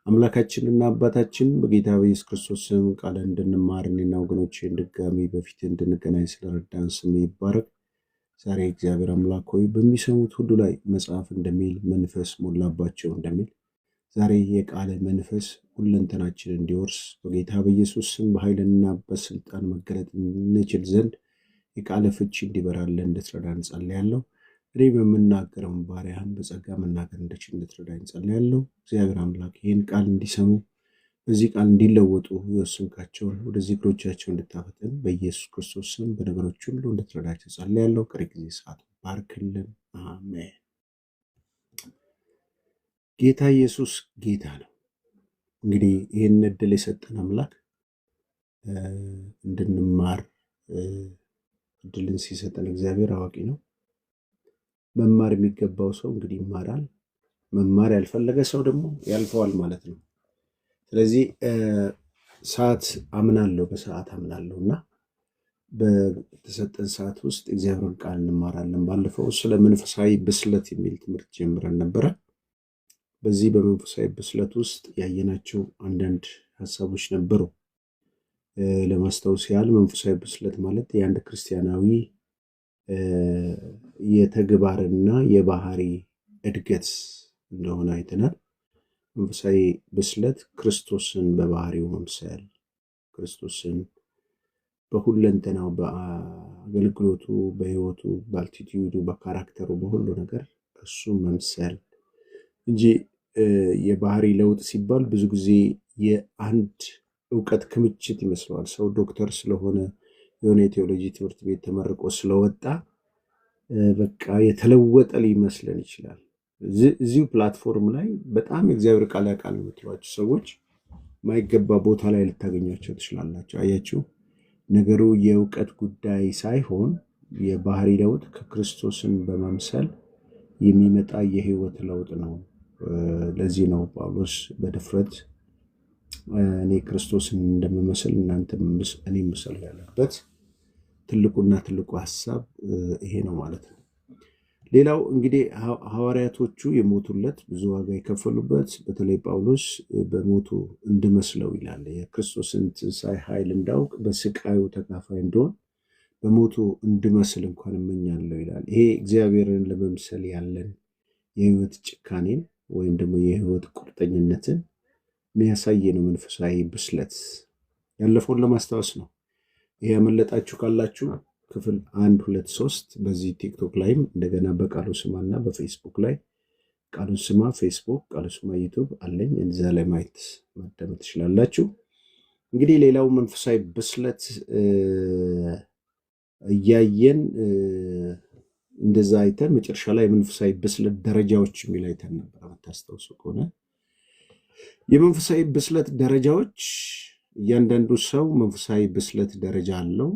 አምላካችንና አባታችን በጌታ በኢየሱስ ክርስቶስ ስም ቃል እንድንማር እኔና ወገኖቼን ድጋሚ በፊት እንድንገናኝ ስለረዳን ስም ይባረክ። ዛሬ እግዚአብሔር አምላክ ሆይ በሚሰሙት ሁሉ ላይ መጽሐፍ እንደሚል መንፈስ ሞላባቸው እንደሚል ዛሬ የቃል መንፈስ ሁለንተናችን እንዲወርስ በጌታ በኢየሱስ ስም በኃይልና በስልጣን መገለጥ እንችል ዘንድ የቃል ፍቺ እንዲበራልን እንድትረዳን ጸልያለሁ። እኔ በምናገረው ባሪያህን በጸጋ መናገር እንድችል እንድትረዳኝ ጸልያለሁ። እግዚአብሔር አምላክ ይህን ቃል እንዲሰሙ በዚህ ቃል እንዲለወጡ የወሰንካቸውን ወደዚህ እግሮቻቸው እንድታፈጥን በኢየሱስ ክርስቶስ ስም በነገሮች ሁሉ እንድትረዳቸው ጸልያለሁ። ቀሪ ጊዜ ሰዓት ባርክልን። አሜን። ጌታ ኢየሱስ ጌታ ነው። እንግዲህ ይህን እድል የሰጠን አምላክ እንድንማር እድልን ሲሰጠን እግዚአብሔር አዋቂ ነው። መማር የሚገባው ሰው እንግዲህ ይማራል። መማር ያልፈለገ ሰው ደግሞ ያልፈዋል ማለት ነው። ስለዚህ ሰዓት አምናለሁ፣ በሰዓት አምናለሁ እና በተሰጠን ሰዓት ውስጥ እግዚአብሔርን ቃል እንማራለን። ባለፈው ስለ መንፈሳዊ ብስለት የሚል ትምህርት ጀምረን ነበረ። በዚህ በመንፈሳዊ ብስለት ውስጥ ያየናቸው አንዳንድ ሀሳቦች ነበሩ። ለማስታወስ ያህል መንፈሳዊ ብስለት ማለት የአንድ ክርስቲያናዊ የተግባርና የባህሪ እድገት እንደሆነ አይተናል። መንፈሳዊ ብስለት ክርስቶስን በባህሪው መምሰል፣ ክርስቶስን በሁለንተናው በአገልግሎቱ፣ በህይወቱ፣ በአልቲቲዩዱ፣ በካራክተሩ፣ በሁሉ ነገር እሱ መምሰል እንጂ የባህሪ ለውጥ ሲባል ብዙ ጊዜ የአንድ እውቀት ክምችት ይመስለዋል። ሰው ዶክተር ስለሆነ የሆነ የቴዎሎጂ ትምህርት ቤት ተመርቆ ስለወጣ በቃ የተለወጠ ሊመስለን ይችላል። እዚሁ ፕላትፎርም ላይ በጣም የእግዚአብሔር ቃል ያውቃል የምትሏቸው ሰዎች ማይገባ ቦታ ላይ ልታገኟቸው ትችላላቸው። አያችሁ፣ ነገሩ የእውቀት ጉዳይ ሳይሆን የባህሪ ለውጥ ከክርስቶስን በመምሰል የሚመጣ የህይወት ለውጥ ነው። ለዚህ ነው ጳውሎስ በድፍረት እኔ ክርስቶስን እንደምመስል እናንተ እኔ ምሰል ያለበት ትልቁና ትልቁ ሐሳብ ይሄ ነው ማለት ነው። ሌላው እንግዲህ ሐዋርያቶቹ የሞቱለት ብዙ ዋጋ የከፈሉበት፣ በተለይ ጳውሎስ በሞቱ እንድመስለው ይላል። የክርስቶስን ትንሣኤ ኃይል እንዳውቅ በስቃዩ ተካፋይ እንደሆን በሞቱ እንድመስል እንኳን እመኛለሁ ይላል። ይሄ እግዚአብሔርን ለመምሰል ያለን የህይወት ጭካኔን ወይም ደግሞ የህይወት ቁርጠኝነትን የሚያሳይ ነው መንፈሳዊ ብስለት። ያለፈውን ለማስታወስ ነው። ይሄ ያመለጣችሁ ካላችሁ ክፍል 1፣ 2፣ 3 በዚህ ቲክቶክ ላይም እንደገና በቃሉ ስማና በፌስቡክ ላይ ቃሉ ስማ ፌስቡክ፣ ቃሉ ስማ ዩቱብ አለኝ። እዛ ላይ ማየት ማዳመጥ ትችላላችሁ። እንግዲህ ሌላው መንፈሳዊ ብስለት እያየን እንደዛ አይተን መጨረሻ ላይ መንፈሳዊ ብስለት ደረጃዎች የሚል አይተን ነበር። የምታስታውሱ ከሆነ የመንፈሳዊ ብስለት ደረጃዎች፣ እያንዳንዱ ሰው መንፈሳዊ ብስለት ደረጃ አለው።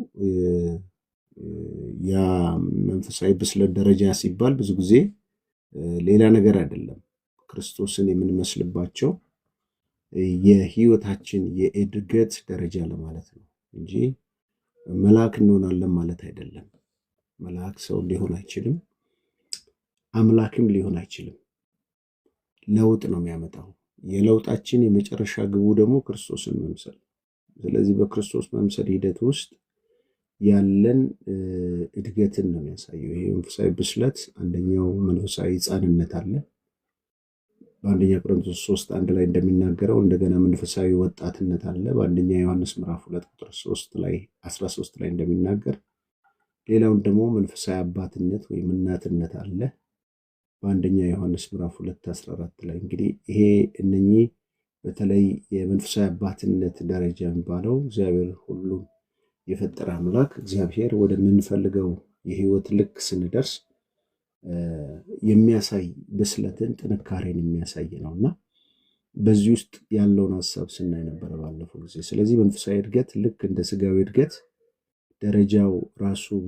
ያ መንፈሳዊ ብስለት ደረጃ ሲባል ብዙ ጊዜ ሌላ ነገር አይደለም፣ ክርስቶስን የምንመስልባቸው የህይወታችን የእድገት ደረጃ ለማለት ነው እንጂ መልአክ እንሆናለን ማለት አይደለም። መልአክ ሰው ሊሆን አይችልም፣ አምላክም ሊሆን አይችልም። ለውጥ ነው የሚያመጣው። የለውጣችን የመጨረሻ ግቡ ደግሞ ክርስቶስን መምሰል። ስለዚህ በክርስቶስ መምሰል ሂደት ውስጥ ያለን እድገትን ነው የሚያሳየው። ይሄ መንፈሳዊ ብስለት አንደኛው መንፈሳዊ ሕፃንነት አለ። በአንደኛ ቆሮንቶስ 3:1 ላይ እንደሚናገረው እንደገና መንፈሳዊ ወጣትነት አለ። በአንደኛ ዮሐንስ ምዕራፍ 2 ቁጥር 13 ላይ እንደሚናገር ሌላውን ደግሞ መንፈሳዊ አባትነት ወይም እናትነት አለ። በአንደኛ ዮሐንስ ምዕራፍ 2:14 ላይ እንግዲህ ይሄ እነኚህ በተለይ የመንፈሳዊ አባትነት ደረጃ የሚባለው እግዚአብሔር ሁሉን የፈጠረ አምላክ እግዚአብሔር ወደምንፈልገው የህይወት ልክ ስንደርስ የሚያሳይ ብስለትን ጥንካሬን የሚያሳይ ነውና በዚህ ውስጥ ያለውን ሐሳብ ስናይ ነበር ባለፈው ጊዜ። ስለዚህ መንፈሳዊ እድገት ልክ እንደ ስጋዊ እድገት ደረጃው ራሱን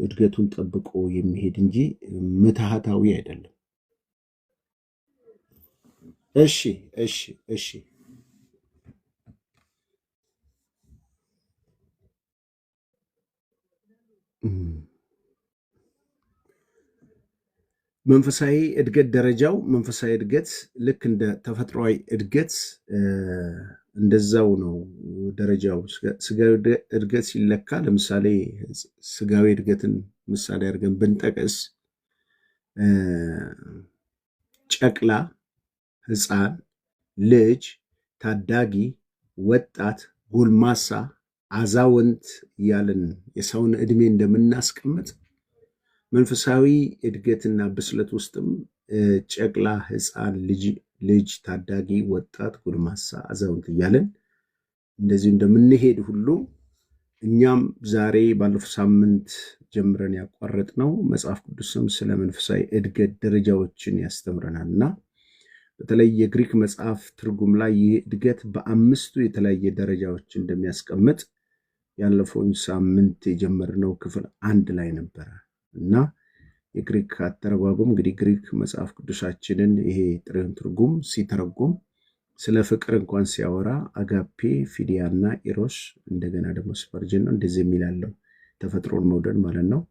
እድገቱን ጠብቆ የሚሄድ እንጂ ምትሃታዊ አይደለም። እሺ መንፈሳዊ እድገት ደረጃው መንፈሳዊ እድገት ልክ እንደ ተፈጥሯዊ እድገት እንደዛው ነው ደረጃው። ስጋዊ እድገት ሲለካ ለምሳሌ ስጋዊ እድገትን ምሳሌ አድርገን ብንጠቅስ ጨቅላ፣ ሕፃን፣ ልጅ፣ ታዳጊ፣ ወጣት፣ ጎልማሳ፣ አዛውንት እያልን የሰውን ዕድሜ እንደምናስቀምጥ መንፈሳዊ እድገትና ብስለት ውስጥም ጨቅላ፣ ሕፃን፣ ልጅ፣ ታዳጊ፣ ወጣት፣ ጎልማሳ፣ አዛውንት እያልን እንደዚሁ እንደምንሄድ ሁሉ እኛም ዛሬ ባለፈው ሳምንት ጀምረን ያቋረጥነው መጽሐፍ ቅዱስም ስለ መንፈሳዊ እድገት ደረጃዎችን ያስተምረናል እና በተለይ የግሪክ መጽሐፍ ትርጉም ላይ ይህ እድገት በአምስቱ የተለያየ ደረጃዎች እንደሚያስቀምጥ ያለፈውን ሳምንት የጀመርነው ክፍል 1 ላይ ነበረ እና የግሪክ አተረጓጉም እንግዲህ ግሪክ መጽሐፍ ቅዱሳችንን ይሄ ጥሬውን ትርጉም ሲተረጉም ስለ ፍቅር እንኳን ሲያወራ አጋፔ፣ ፊሊያና ኢሮስ እንደገና ደግሞ ስፐርጅን ነው እንደዚህ የሚላለው ተፈጥሮን መውደድ ማለት ነው።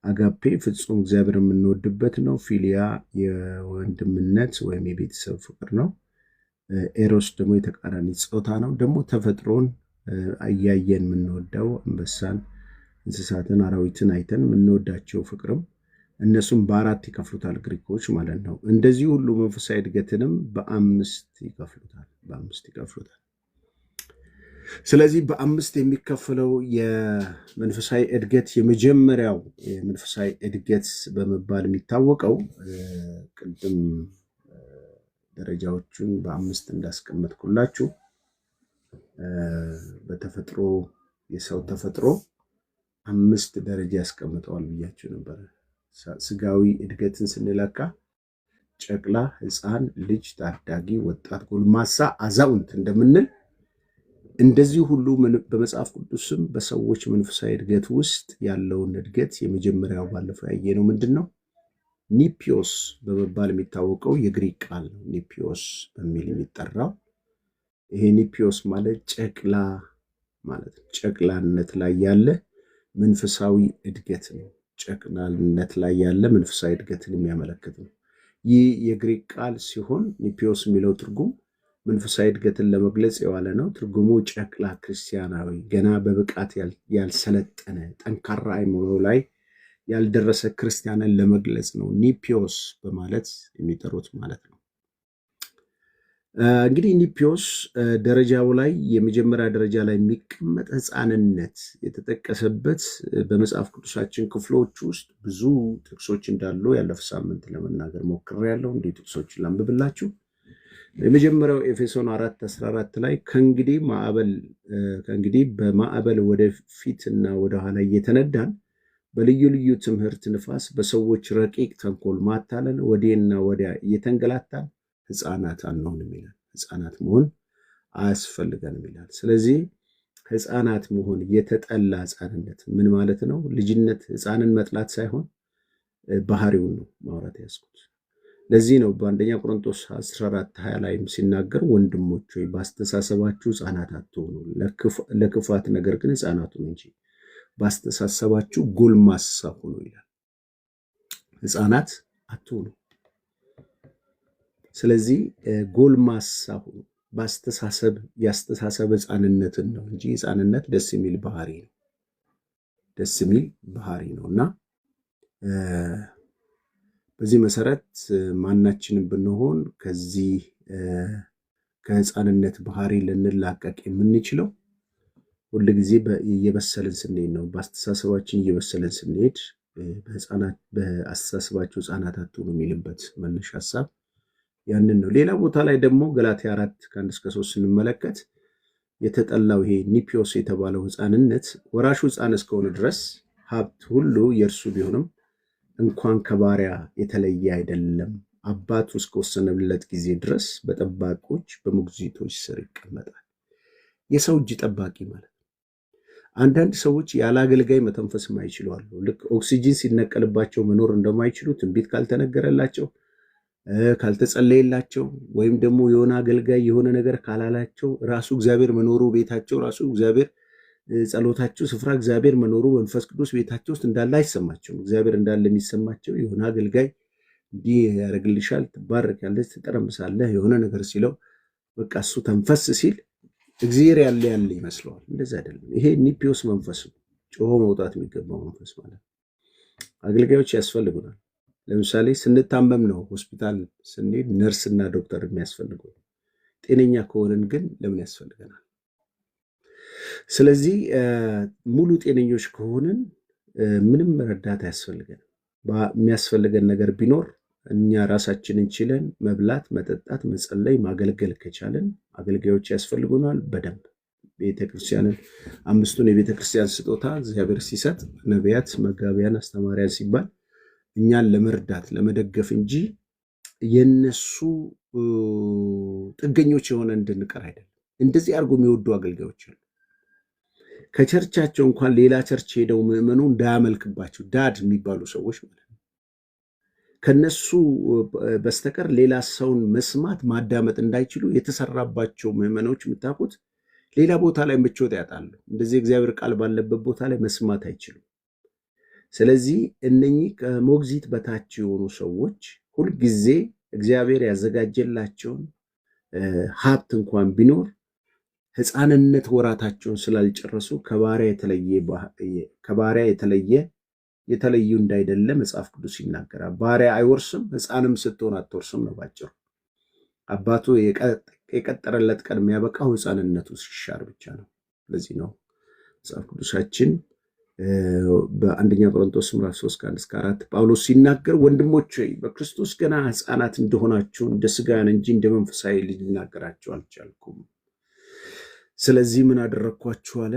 አጋፔ ፍጹም እግዚአብሔር የምንወድበት ነው። ፊሊያ የወንድምነት ወይም የቤተሰብ ፍቅር ነው። ኤሮስ ደግሞ የተቃራኒ ጾታ ነው። ደግሞ ተፈጥሮን እያየን የምንወደው አንበሳን፣ እንስሳትን፣ አራዊትን አይተን የምንወዳቸው ፍቅርም እነሱም በ4 ይከፍሉታል ግሪኮች ማለት ነው። እንደዚህ ሁሉ መንፈሳዊ እድገትንም በ5 ይከፍሉታል። ስለዚህ በ5 የሚከፈለው የመንፈሳዊ እድገት የመጀመሪያው የመንፈሳዊ እድገት በመባል የሚታወቀው ቅድም ደረጃዎቹን በ5 እንዳስቀመጥኩላችሁ በተፈጥሮ የሰው ተፈጥሮ 5 ደረጃ ያስቀምጠዋል ብያችሁ ነበር። ስጋዊ እድገትን ስንለካ ጨቅላ፣ ሕፃን፣ ልጅ፣ ታዳጊ፣ ወጣት፣ ጎልማሳ፣ አዛውንት እንደምንል እንደዚህ ሁሉ በመጽሐፍ ቅዱስም በሰዎች መንፈሳዊ እድገት ውስጥ ያለውን እድገት የመጀመሪያው ባለፈው ያየነው ምንድን ነው? ኒፒዮስ በመባል የሚታወቀው የግሪክ ቃል ነው። ኒፒዮስ በሚል የሚጠራው ይሄ ኒፒዮስ ማለት ጨቅላ ማለት ነው። ጨቅላነት ላይ ያለ መንፈሳዊ እድገት ነው። ጨቅላነት ላይ ያለ መንፈሳዊ እድገትን የሚያመለክት ነው። ይህ የግሪክ ቃል ሲሆን ኒፒዮስ የሚለው ትርጉም መንፈሳዊ እድገትን ለመግለጽ የዋለ ነው። ትርጉሙ ጨቅላ ክርስቲያናዊ፣ ገና በብቃት ያልሰለጠነ፣ ጠንካራ አእምሮ ላይ ያልደረሰ ክርስቲያንን ለመግለጽ ነው ኒፒዮስ በማለት የሚጠሩት ማለት ነው። እንግዲህ ኒፒዮስ ደረጃው ላይ የመጀመሪያ ደረጃ ላይ የሚቀመጥ ሕፃንነት የተጠቀሰበት በመጽሐፍ ቅዱሳችን ክፍሎች ውስጥ ብዙ ጥቅሶች እንዳሉ ያለፈ ሳምንት ለመናገር ሞክሬያለሁ። እንዲህ ጥቅሶችን ላንብብላችሁ። የመጀመሪያው ኤፌሶን 4:14 ላይ ከእንግዲህ በማዕበል ወደፊትና ወደኋላ እየተነዳን በልዩ ልዩ ትምህርት ንፋስ በሰዎች ረቂቅ ተንኮል ማታለል ወዲህና ወዲያ እየተንገላታን ሕፃናት አንሆንም ይላል። ሕፃናት መሆን አያስፈልገንም ይላል። ስለዚህ ሕፃናት መሆን የተጠላ ሕፃንነት ምን ማለት ነው? ልጅነት ሕፃንን መጥላት ሳይሆን ባህሪውን ነው ማውራት ያስኩት። ለዚህ ነው በአንደኛ ቆሮንቶስ 14:20 ላይም ሲናገር ወንድሞች ሆይ በአስተሳሰባችሁ ሕፃናት አትሆኑ፣ ለክፋት ነገር ግን ሕፃናት ሁኑ እንጂ በአስተሳሰባችሁ ጎልማሳ ሁኑ ይላል። ሕፃናት አትሆኑ። ስለዚህ ጎልማሳ ሁኑ። የአስተሳሰብ ሕፃንነትን ነው እንጂ ሕፃንነት ደስ የሚል ባህሪ ነው። ደስ የሚል ባህሪ ነውና በዚህ መሰረት ማናችንም ብንሆን ከዚህ ከህፃንነት ባህሪ ልንላቀቅ የምንችለው ሁሉ ጊዜ እየበሰልን ስንሄድ ነው። በአስተሳሰባችን እየበሰልን ስንሄድ በአስተሳሰባቸው ህፃናት አትሁኑ የሚልበት መነሻ ሀሳብ ያንን ነው። ሌላ ቦታ ላይ ደግሞ ገላትያ 4:1-3 ስንመለከት የተጠላው ይሄ ኒፒዮስ የተባለው ህፃንነት ወራሹ ህፃን እስከሆነ ድረስ ሀብት ሁሉ የእርሱ ቢሆንም እንኳን ከባሪያ የተለየ አይደለም፣ አባቱ እስከወሰነለት ጊዜ ድረስ በጠባቆች በሞግዚቶች ስር ይቀመጣል። የሰው እጅ ጠባቂ ማለት ነው። አንዳንድ ሰዎች ያለ አገልጋይ መተንፈስ ማይችሉ አሉ። ልክ ኦክሲጂን ሲነቀልባቸው መኖር እንደማይችሉ ትንቢት ካልተነገረላቸው ካልተጸለየላቸው ወይም ደግሞ የሆነ አገልጋይ የሆነ ነገር ካላላቸው ራሱ እግዚአብሔር መኖሩ ቤታቸው ራሱ እግዚአብሔር ጸሎታቸው ስፍራ እግዚአብሔር መኖሩ መንፈስ ቅዱስ ቤታቸው ውስጥ እንዳለ አይሰማቸውም። እግዚአብሔር እንዳለ የሚሰማቸው የሆነ አገልጋይ እንዲህ ያደርግልሻል፣ ትባረካለች፣ ትጠረምሳለህ የሆነ ነገር ሲለው በቃ እሱ ተንፈስ ሲል እግዚአብሔር ያለ ይመስለዋል። እንደዛ አይደለም። ይሄ ኒፒዮስ መንፈስ ነው፣ ጮሆ መውጣት የሚገባው መንፈስ ማለት። አገልጋዮች ያስፈልጉናል። ለምሳሌ ስንታመም ነው ሆስፒታል ስንሄድ ነርስና ዶክተር የሚያስፈልገው። ጤነኛ ከሆንን ግን ለምን ያስፈልገናል? ስለዚህ ሙሉ ጤነኞች ከሆንን ምንም ረዳት አያስፈልገንም። የሚያስፈልገን ነገር ቢኖር እኛ ራሳችንን ችለን መብላት፣ መጠጣት፣ መጸለይ፣ ማገልገል ከቻለን አገልጋዮች ያስፈልጉናል በደንብ። ቤተክርስቲያንን አምስቱን የቤተክርስቲያን ስጦታ እግዚአብሔር ሲሰጥ ነቢያት፣ መጋቢያን፣ አስተማሪያን ሲባል እኛን ለመርዳት ለመደገፍ እንጂ የነሱ ጥገኞች የሆነ እንድንቀር አይደለም። እንደዚህ አድርጎ የሚወዱ አገልጋዮች አሉ። ከቸርቻቸው እንኳን ሌላ ቸርች ሄደው ምዕመኑ እንዳያመልክባቸው ዳድ የሚባሉ ሰዎች ማለት ነው። ከነሱ በስተቀር ሌላ ሰውን መስማት ማዳመጥ እንዳይችሉ የተሰራባቸው ምዕመኖች የምታውቁት ሌላ ቦታ ላይ ምቾት ያጣሉ። እንደዚህ እግዚአብሔር ቃል ባለበት ቦታ ላይ መስማት አይችሉም። ስለዚህ እነኚህ ከሞግዚት በታች የሆኑ ሰዎች ሁልጊዜ እግዚአብሔር ያዘጋጀላቸውን ሀብት እንኳን ቢኖር ህፃንነት ወራታቸውን ስላልጨረሱ ከባሪያ የተለዩ እንዳይደለ መጽሐፍ ቅዱስ ይናገራል። ባሪያ አይወርስም፣ ህፃንም ስትሆን አትወርስም ነው ባጭሩ። አባቱ የቀጠረለት ቀን የሚያበቃው ህፃንነቱ ሲሻር ብቻ ነው። ለዚህ ነው መጽሐፍ ቅዱሳችን በአንደኛ ቆሮንቶስ ምዕራፍ 3:1-4 ጳውሎስ ሲናገር ወንድሞች ሆይ በክርስቶስ ገና ህፃናት እንደሆናችሁ እንደ ሥጋውያን እንጂ እንደ መንፈሳዊ ልጅ ልናገራችሁ አልቻልኩም። ስለዚህ ምን አደረግኳችሁ አለ?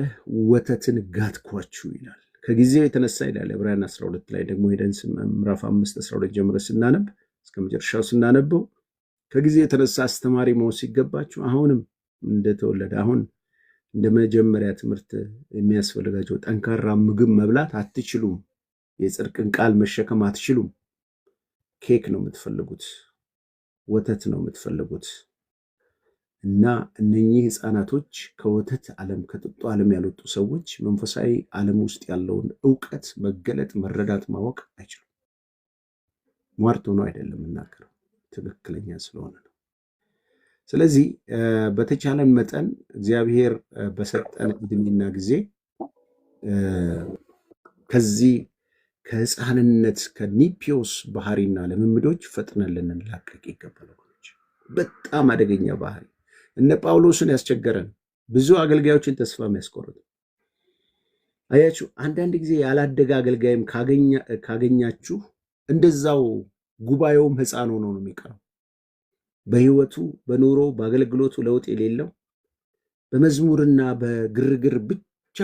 ወተትን ጋትኳችሁ ይላል። ከጊዜው የተነሳ ይላል ዕብራውያን 12 ላይ ደግሞ ሄደን ምዕራፍ 5:12 ጀምረ ስናነብ እስከ መጨረሻው ስናነበው ከጊዜው የተነሳ አስተማሪ መሆን ሲገባችሁ አሁንም እንደተወለደ አሁን እንደ መጀመሪያ ትምህርት የሚያስፈልጋቸው ጠንካራ ምግብ መብላት አትችሉም። የጽድቅን ቃል መሸከም አትችሉም። ኬክ ነው የምትፈልጉት፣ ወተት ነው የምትፈልጉት። እና እነኚህ ህፃናቶች ከወተት ዓለም ከጥጦ ዓለም ያልወጡ ሰዎች መንፈሳዊ ዓለም ውስጥ ያለውን ዕውቀት መገለጥ፣ መረዳት፣ ማወቅ አይችሉም። ሟርት ሆኖ አይደለም የምናገረው፣ ትክክለኛ ስለሆነ ነው። ስለዚህ በተቻለን መጠን እግዚአብሔር በሰጠን ዕድሜና ጊዜ ከዚህ ከህፃንነት ከኒፒዮስ ባህሪና ልምምዶች ፈጥነን ልንላቀቅ ይገባል። በጣም አደገኛ ባህሪ እነ ጳውሎስን ያስቸገረን ብዙ አገልጋዮችን ተስፋ የሚያስቆርጥ አያችሁ። አንዳንድ ጊዜ ያላደገ አገልጋይም ካገኛችሁ እንደዛው ጉባኤውም ህፃን ሆኖ ነው የሚቀረው። በህይወቱ በኑሮ በአገልግሎቱ ለውጥ የሌለው በመዝሙርና በግርግር ብቻ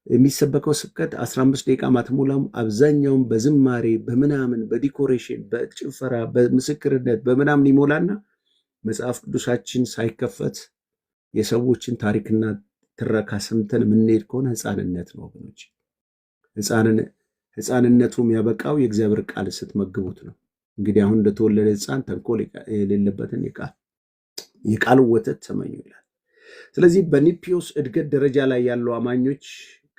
የሚሰበከው ስብከት 15 ደቂቃ ማትሞላም። አብዛኛውን በዝማሬ በምናምን በዲኮሬሽን በጭፈራ በምስክርነት በምናምን ይሞላና መጽሐፍ ቅዱሳችን ሳይከፈት የሰዎችን ታሪክና ትረካ ሰምተን የምንሄድ ከሆነ ህፃንነት ነው ወገኖች። ህፃንነቱም ያበቃው የእግዚአብሔር ቃል ስትመግቡት ነው። እንግዲህ አሁን እንደተወለደ ህፃን ተንኮል የሌለበትን የቃል ወተት ተመኙ ይላል። ስለዚህ በኒፒዮስ እድገት ደረጃ ላይ ያሉ አማኞች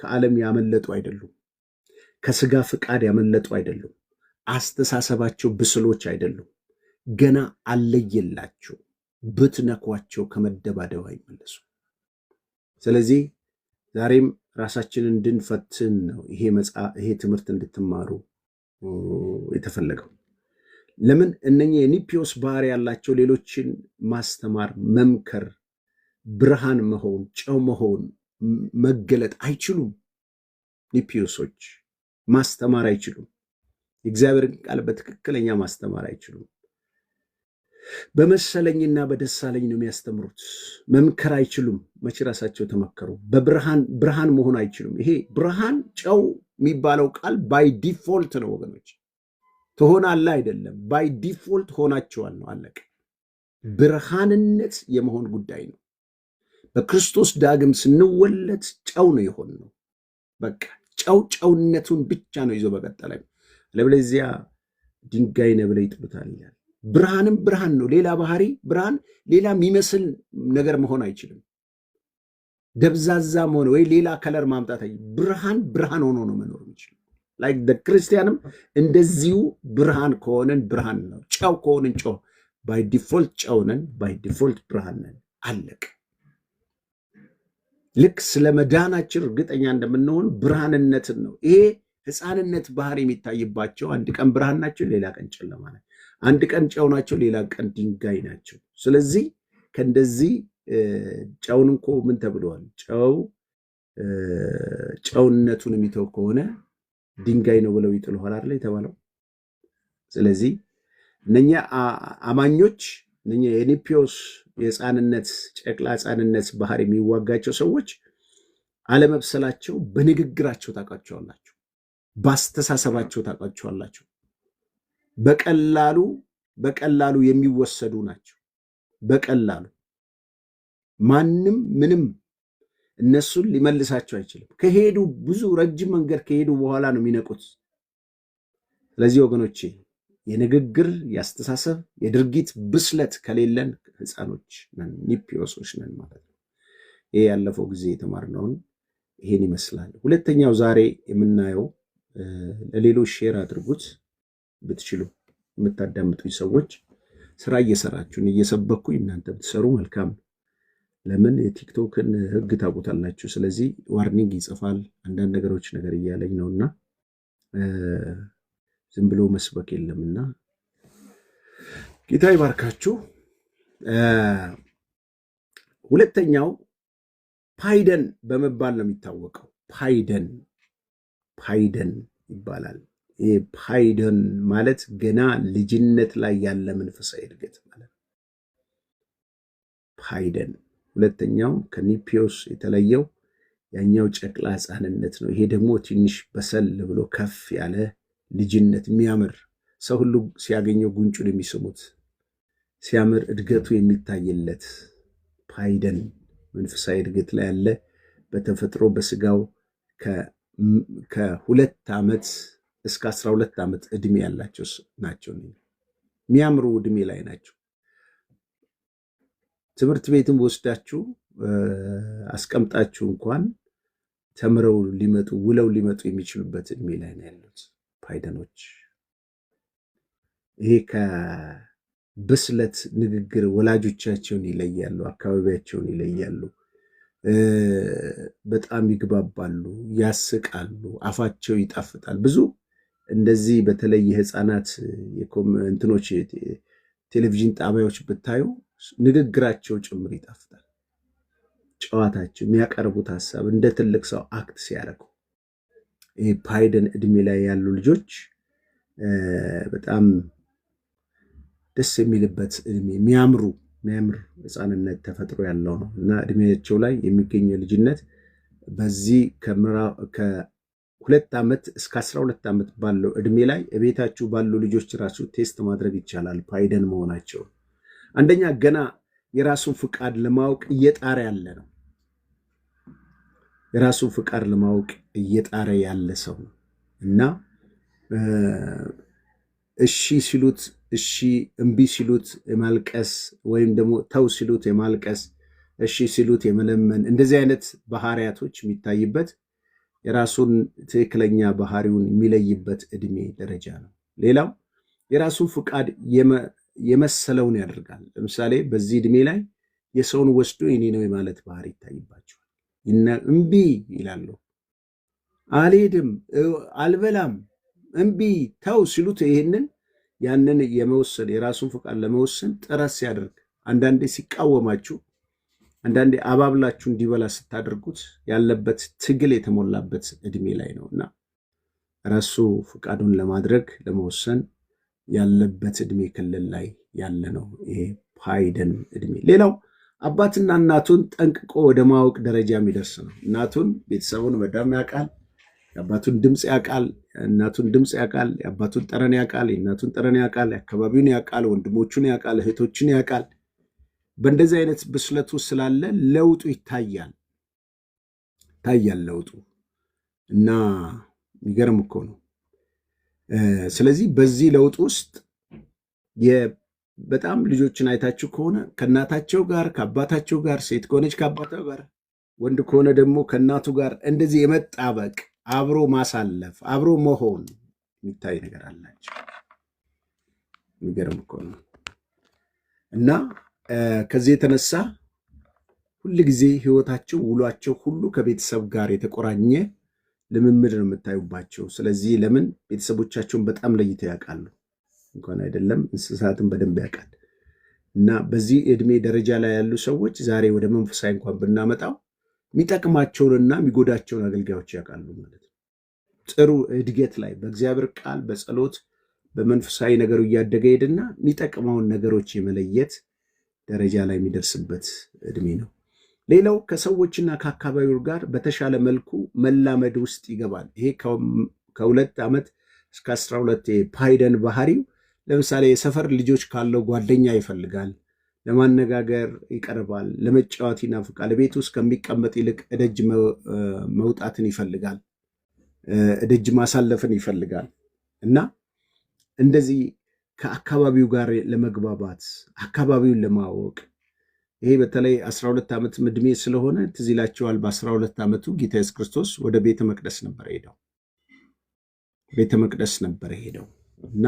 ከዓለም ያመለጡ አይደሉም። ከስጋ ፍቃድ ያመለጡ አይደሉም። አስተሳሰባቸው ብስሎች አይደሉም። ገና አለየላቸው። ብትነኳቸው ከመደባደብ አይመለሱ። ስለዚህ ዛሬም ራሳችንን እንድንፈትን ነው ይሄ ትምህርት እንድትማሩ የተፈለገው። ለምን እነኚህ የኒፒዮስ ባህሪ ያላቸው ሌሎችን ማስተማር፣ መምከር፣ ብርሃን መሆን፣ ጨው መሆን፣ መገለጥ አይችሉም። ኒፒዮሶች ማስተማር አይችሉም። የእግዚአብሔርን ቃል በትክክለኛ ማስተማር አይችሉም። በመሰለኝና በደሳለኝ ነው የሚያስተምሩት። መምከር አይችሉም። መቼ ራሳቸው ተመከሩ? ብርሃን መሆን አይችሉም። ይሄ ብርሃን ጨው የሚባለው ቃል ባይ ዲፎልት ነው ወገኖች። ትሆናለህ አይደለም፣ ባይ ዲፎልት ሆናቸዋል ነው። አለቀ። ብርሃንነት የመሆን ጉዳይ ነው። በክርስቶስ ዳግም ስንወለድ ጨው ነው የሆን ነው። በቃ ጨውነቱን ብቻ ነው ይዞ በቀጠለ። ለበለዚያ ድንጋይ ነው ብለው ይጥሉታል ይላል። ብርሃንም ብርሃን ነው። ሌላ ባህሪ ብርሃን ሌላ የሚመስል ነገር መሆን አይችልም። ደብዛዛ መሆን ወይ ሌላ ከለር ማምጣት ብርሃን ሆኖ ነው መኖር የሚችል። ላይክ ክርስቲያንም እንደዚሁ ብርሃን ከሆነን ብርሃን ነው። ጨው ከሆነን ጨው፣ ባይ ዲፎልት ጨው ነን፣ ባይ ዲፎልት ብርሃን ነን። አለቀ። ልክ ስለ መዳናችን እርግጠኛ እንደምንሆን ብርሃንነትን ነው። ይሄ ሕፃንነት ባህሪ የሚታይባቸው አንድ ቀን ብርሃን ናቸው፣ ሌላ ቀን ጨለማ ናቸው። አንድ ቀን ጨው ናቸው፣ ሌላ ቀን ድንጋይ ናቸው። ስለዚህ ከእንደዚህ ጨውን እኮ ምን ተብለዋል? ጨውነቱን የሚተው ከሆነ ድንጋይ ነው ብለው ይጥሉሃል አይደል የተባለው። ስለዚህ እነኛ አማኞች እነኛ የኒፒዮስ የሕፃንነት ጨቅላ ሕፃንነት ባህሪ የሚዋጋቸው ሰዎች አለመብሰላቸው በንግግራቸው ታውቃቸዋላችሁ፣ በአስተሳሰባቸው ታውቃቸዋላችሁ። በቀላሉ የሚወሰዱ ናቸው። በቀላሉ ማንም ምንም እነሱን ሊመልሳቸው አይችልም። ከሄዱ ብዙ ረጅም መንገድ ከሄዱ በኋላ ነው የሚነቁት። ስለዚህ ወገኖቼ የንግግር፣ የአስተሳሰብ፣ የድርጊት ብስለት ከሌለን ሕፃኖች ነን፣ ኒፒዮሶች ነን ማለት ነው። ይሄ ያለፈው ጊዜ የተማርነውን ይሄን ይመስላል። ሁለተኛው ዛሬ የምናየው ለሌሎች ሼር አድርጉት ብትችሉ። የምታዳምጡኝ ሰዎች ስራ እየሰራችሁን እየሰበኩኝ እናንተ ብትሰሩ መልካም። ለምን የቲክቶክን ህግ ታውቁታላችሁ። ስለዚህ ዋርኒንግ ይጽፋል አንዳንድ ነገር እያለኝ ነውና ዝም ብሎ መስበክ የለምና ጌታ ይባርካችሁ። ሁለተኛው ፓይደን በመባል ነው የሚታወቀው። ፓይደን ይባላል። ይሄ ፓይደን ማለት ገና ልጅነት ላይ ያለ መንፈሳዊ እድገት ማለት ነው። ፓይደን ሁለተኛው ከኒፒዮስ የተለየው ያኛው ጨቅላ ሕፃንነት ነው። ይሄ ደግሞ ትንሽ በሰል ብሎ ከፍ ያለ ልጅነት፣ የሚያምር ሰው ሁሉ ሲያገኘው ጉንጩን የሚስሙት ሲያምር እድገቱ የሚታይለት ፓይደን መንፈሳዊ እድገት ላይ ያለ በተፈጥሮ በስጋው ከ2 ዓመት እስከ 12 ዓመት እድሜ ያላቸው ናቸው። የሚያምሩ እድሜ ላይ ናቸው። ትምህርት ቤትም ወስዳችሁ አስቀምጣችሁ እንኳን ተምረው ሊመጡ ውለው ሊመጡ የሚችሉበት እድሜ ላይ ነው ያሉት ፓይደኖች። ይሄ ከብስለት ንግግር ወላጆቻቸውን ይለያሉ፣ አካባቢያቸውን ይለያሉ፣ በጣም ይግባባሉ፣ ያስቃሉ፣ አፋቸው ይጣፍጣል። ብዙ እንደዚህ በተለይ የህፃናት እንትኖች ቴሌቪዥን ጣቢያዎች ብታዩ ንግግራቸው ጭምር ይጣፍጣል። ጨዋታቸው፣ የሚያቀርቡት ሀሳብ እንደ ትልቅ ሰው አክት ሲያደርጉ ይሄ ፓይደን እድሜ ላይ ያሉ ልጆች በጣም ደስ የሚልበት እድሜ የሚያምር ህፃንነት ተፈጥሮ ያለው ነው እና እድሜያቸው ላይ የሚገኘው ልጅነት በዚህ ከ2 ዓመት እስከ 12 ዓመት ባለው እድሜ ላይ ቤታችሁ ባሉ ልጆች ራሱ ቴስት ማድረግ ይቻላል ፓይደን መሆናቸው። አንደኛ ገና የራሱን ፍቃድ ለማወቅ እየጣረ ያለ ነው። የራሱን ፍቃድ ለማወቅ እየጣረ ያለ ሰው ነው እና እሺ ሲሉት እሺ፣ እምቢ ሲሉት የማልቀስ ወይም ደግሞ ተው ሲሉት የማልቀስ፣ እሺ ሲሉት የመለመን፣ እንደዚህ አይነት ባህሪያቶች የሚታይበት የራሱን ትክክለኛ ባህሪውን የሚለይበት እድሜ ደረጃ ነው። ሌላው የራሱን ፍቃድ የመሰለውን ያደርጋል። ለምሳሌ በዚህ እድሜ ላይ የሰውን ወስዶ የኔ ነው የማለት ባህሪ ይታይባቸዋል። እምቢ ይላሉ። አልሄድም፣ አልበላም፣ እምቢ ተው ሲሉት ያንን የመወሰን የራሱን ፈቃድ ለመወሰን ጥረት ሲያደርግ አንዳንዴ ሲቃወማችሁ አንዳንዴ አባብላችሁ እንዲበላ ስታደርጉት ያለበት ትግል የተሞላበት እድሜ ላይ ነው እና ራሱ ፈቃዱን ለማድረግ ለመወሰን ያለበት እድሜ ክልል ላይ ያለ ነው ይሄ ፓይደን እድሜ። ሌላው አባትና እናቱን ጠንቅቆ ወደ ማወቅ ደረጃ የሚደርስ ነው። እናቱን ቤተሰቡን በደንብ ያውቃል። የአባቱን ድምፅ ያውቃል፣ እናቱን ድምፅ ያውቃል፣ የአባቱን ጠረን ያውቃል፣ የእናቱን ጠረን ያውቃል፣ የአካባቢውን ያውቃል፣ ወንድሞቹን ያውቃል፣ እህቶችን ያውቃል። በእንደዚህ አይነት ብስለቱ ስላለ ለውጡ ይታያል ለውጡ እና የሚገርም እኮ ነው። ስለዚህ በዚህ ለውጥ ውስጥ በጣም ልጆችን አይታችሁ ከሆነ ከእናታቸው ጋር ከአባታቸው ጋር፣ ሴት ከሆነች ከአባቷ ጋር፣ ወንድ ከሆነ ደግሞ ከእናቱ ጋር እንደዚህ የመጣበቅ አብሮ ማሳለፍ አብሮ መሆን የሚታይ ነገር አላቸው። የሚገርም እኮ ነው እና ከዚህ የተነሳ ሁል ጊዜ ህይወታቸው ውሏቸው ሁሉ ከቤተሰብ ጋር የተቆራኘ ልምምድ ነው የምታዩባቸው። ስለዚህ ለምን ቤተሰቦቻቸውን በጣም ለይተው ያውቃሉ። እንኳን አይደለም እንስሳትን በደንብ ያውቃል። እና በዚህ እድሜ ደረጃ ላይ ያሉ ሰዎች ዛሬ ወደ መንፈሳዊ እንኳን ብናመጣው የሚጠቅማቸውንና የሚጎዳቸውን አገልጋዮች ያውቃሉ ማለት ነው። ጥሩ እድገት ላይ በእግዚአብሔር ቃል በጸሎት በመንፈሳዊ ነገሩ እያደገ ሄድና የሚጠቅመውን ነገሮች የመለየት ደረጃ ላይ የሚደርስበት እድሜ ነው። ሌላው ከሰዎችና ከአካባቢው ጋር በተሻለ መልኩ መላመድ ውስጥ ይገባል። ይሄ ከ2 ዓመት እስከ 12 ፓይደን ባህሪው ለምሳሌ የሰፈር ልጆች ካለው ጓደኛ ይፈልጋል፣ ለማነጋገር ይቀርባል፣ ለመጫወት ይናፍቃል። ቤት ውስጥ ከሚቀመጥ ይልቅ እደጅ መውጣትን ይፈልጋል፣ እደጅ ማሳለፍን ይፈልጋል እና እንደዚህ ከአካባቢው ጋር ለመግባባት አካባቢውን ለማወቅ ይሄ በተለይ 12 ዓመት ዕድሜ ስለሆነ ትዝ ይላችኋል። በ12 ዓመቱ ጌታ ኢየሱስ ክርስቶስ ወደ ቤተ መቅደስ ነበር ሄደው እና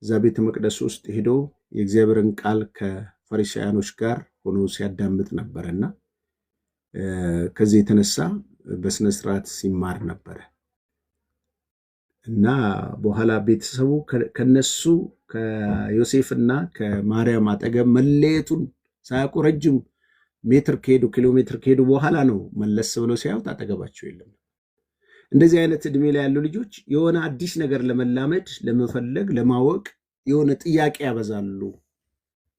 እዛ ቤተ መቅደስ ውስጥ ሄዶ የእግዚአብሔርን ቃል ከፈሪሳውያኖች ጋር ሆኖ ሲያዳምጥ ነበርና ከዚህ የተነሳ በስነ ስርዓት ሲማር ነበረ እና በኋላ ቤተሰቡ ከነሱ ከዮሴፍና ከማርያም አጠገብ መለየቱን ሳያውቁ ረጅም ኪሎ ሜትር ከሄዱ በኋላ ነው መለስ ብለው ሲያዩት አጠገባቸው የለም። እንደዚህ አይነት እድሜ ላይ ያሉ ልጆች የሆነ አዲስ ነገር ለመላመድ ለመፈለግ ለማወቅ የሆነ ጥያቄ ያበዛሉ።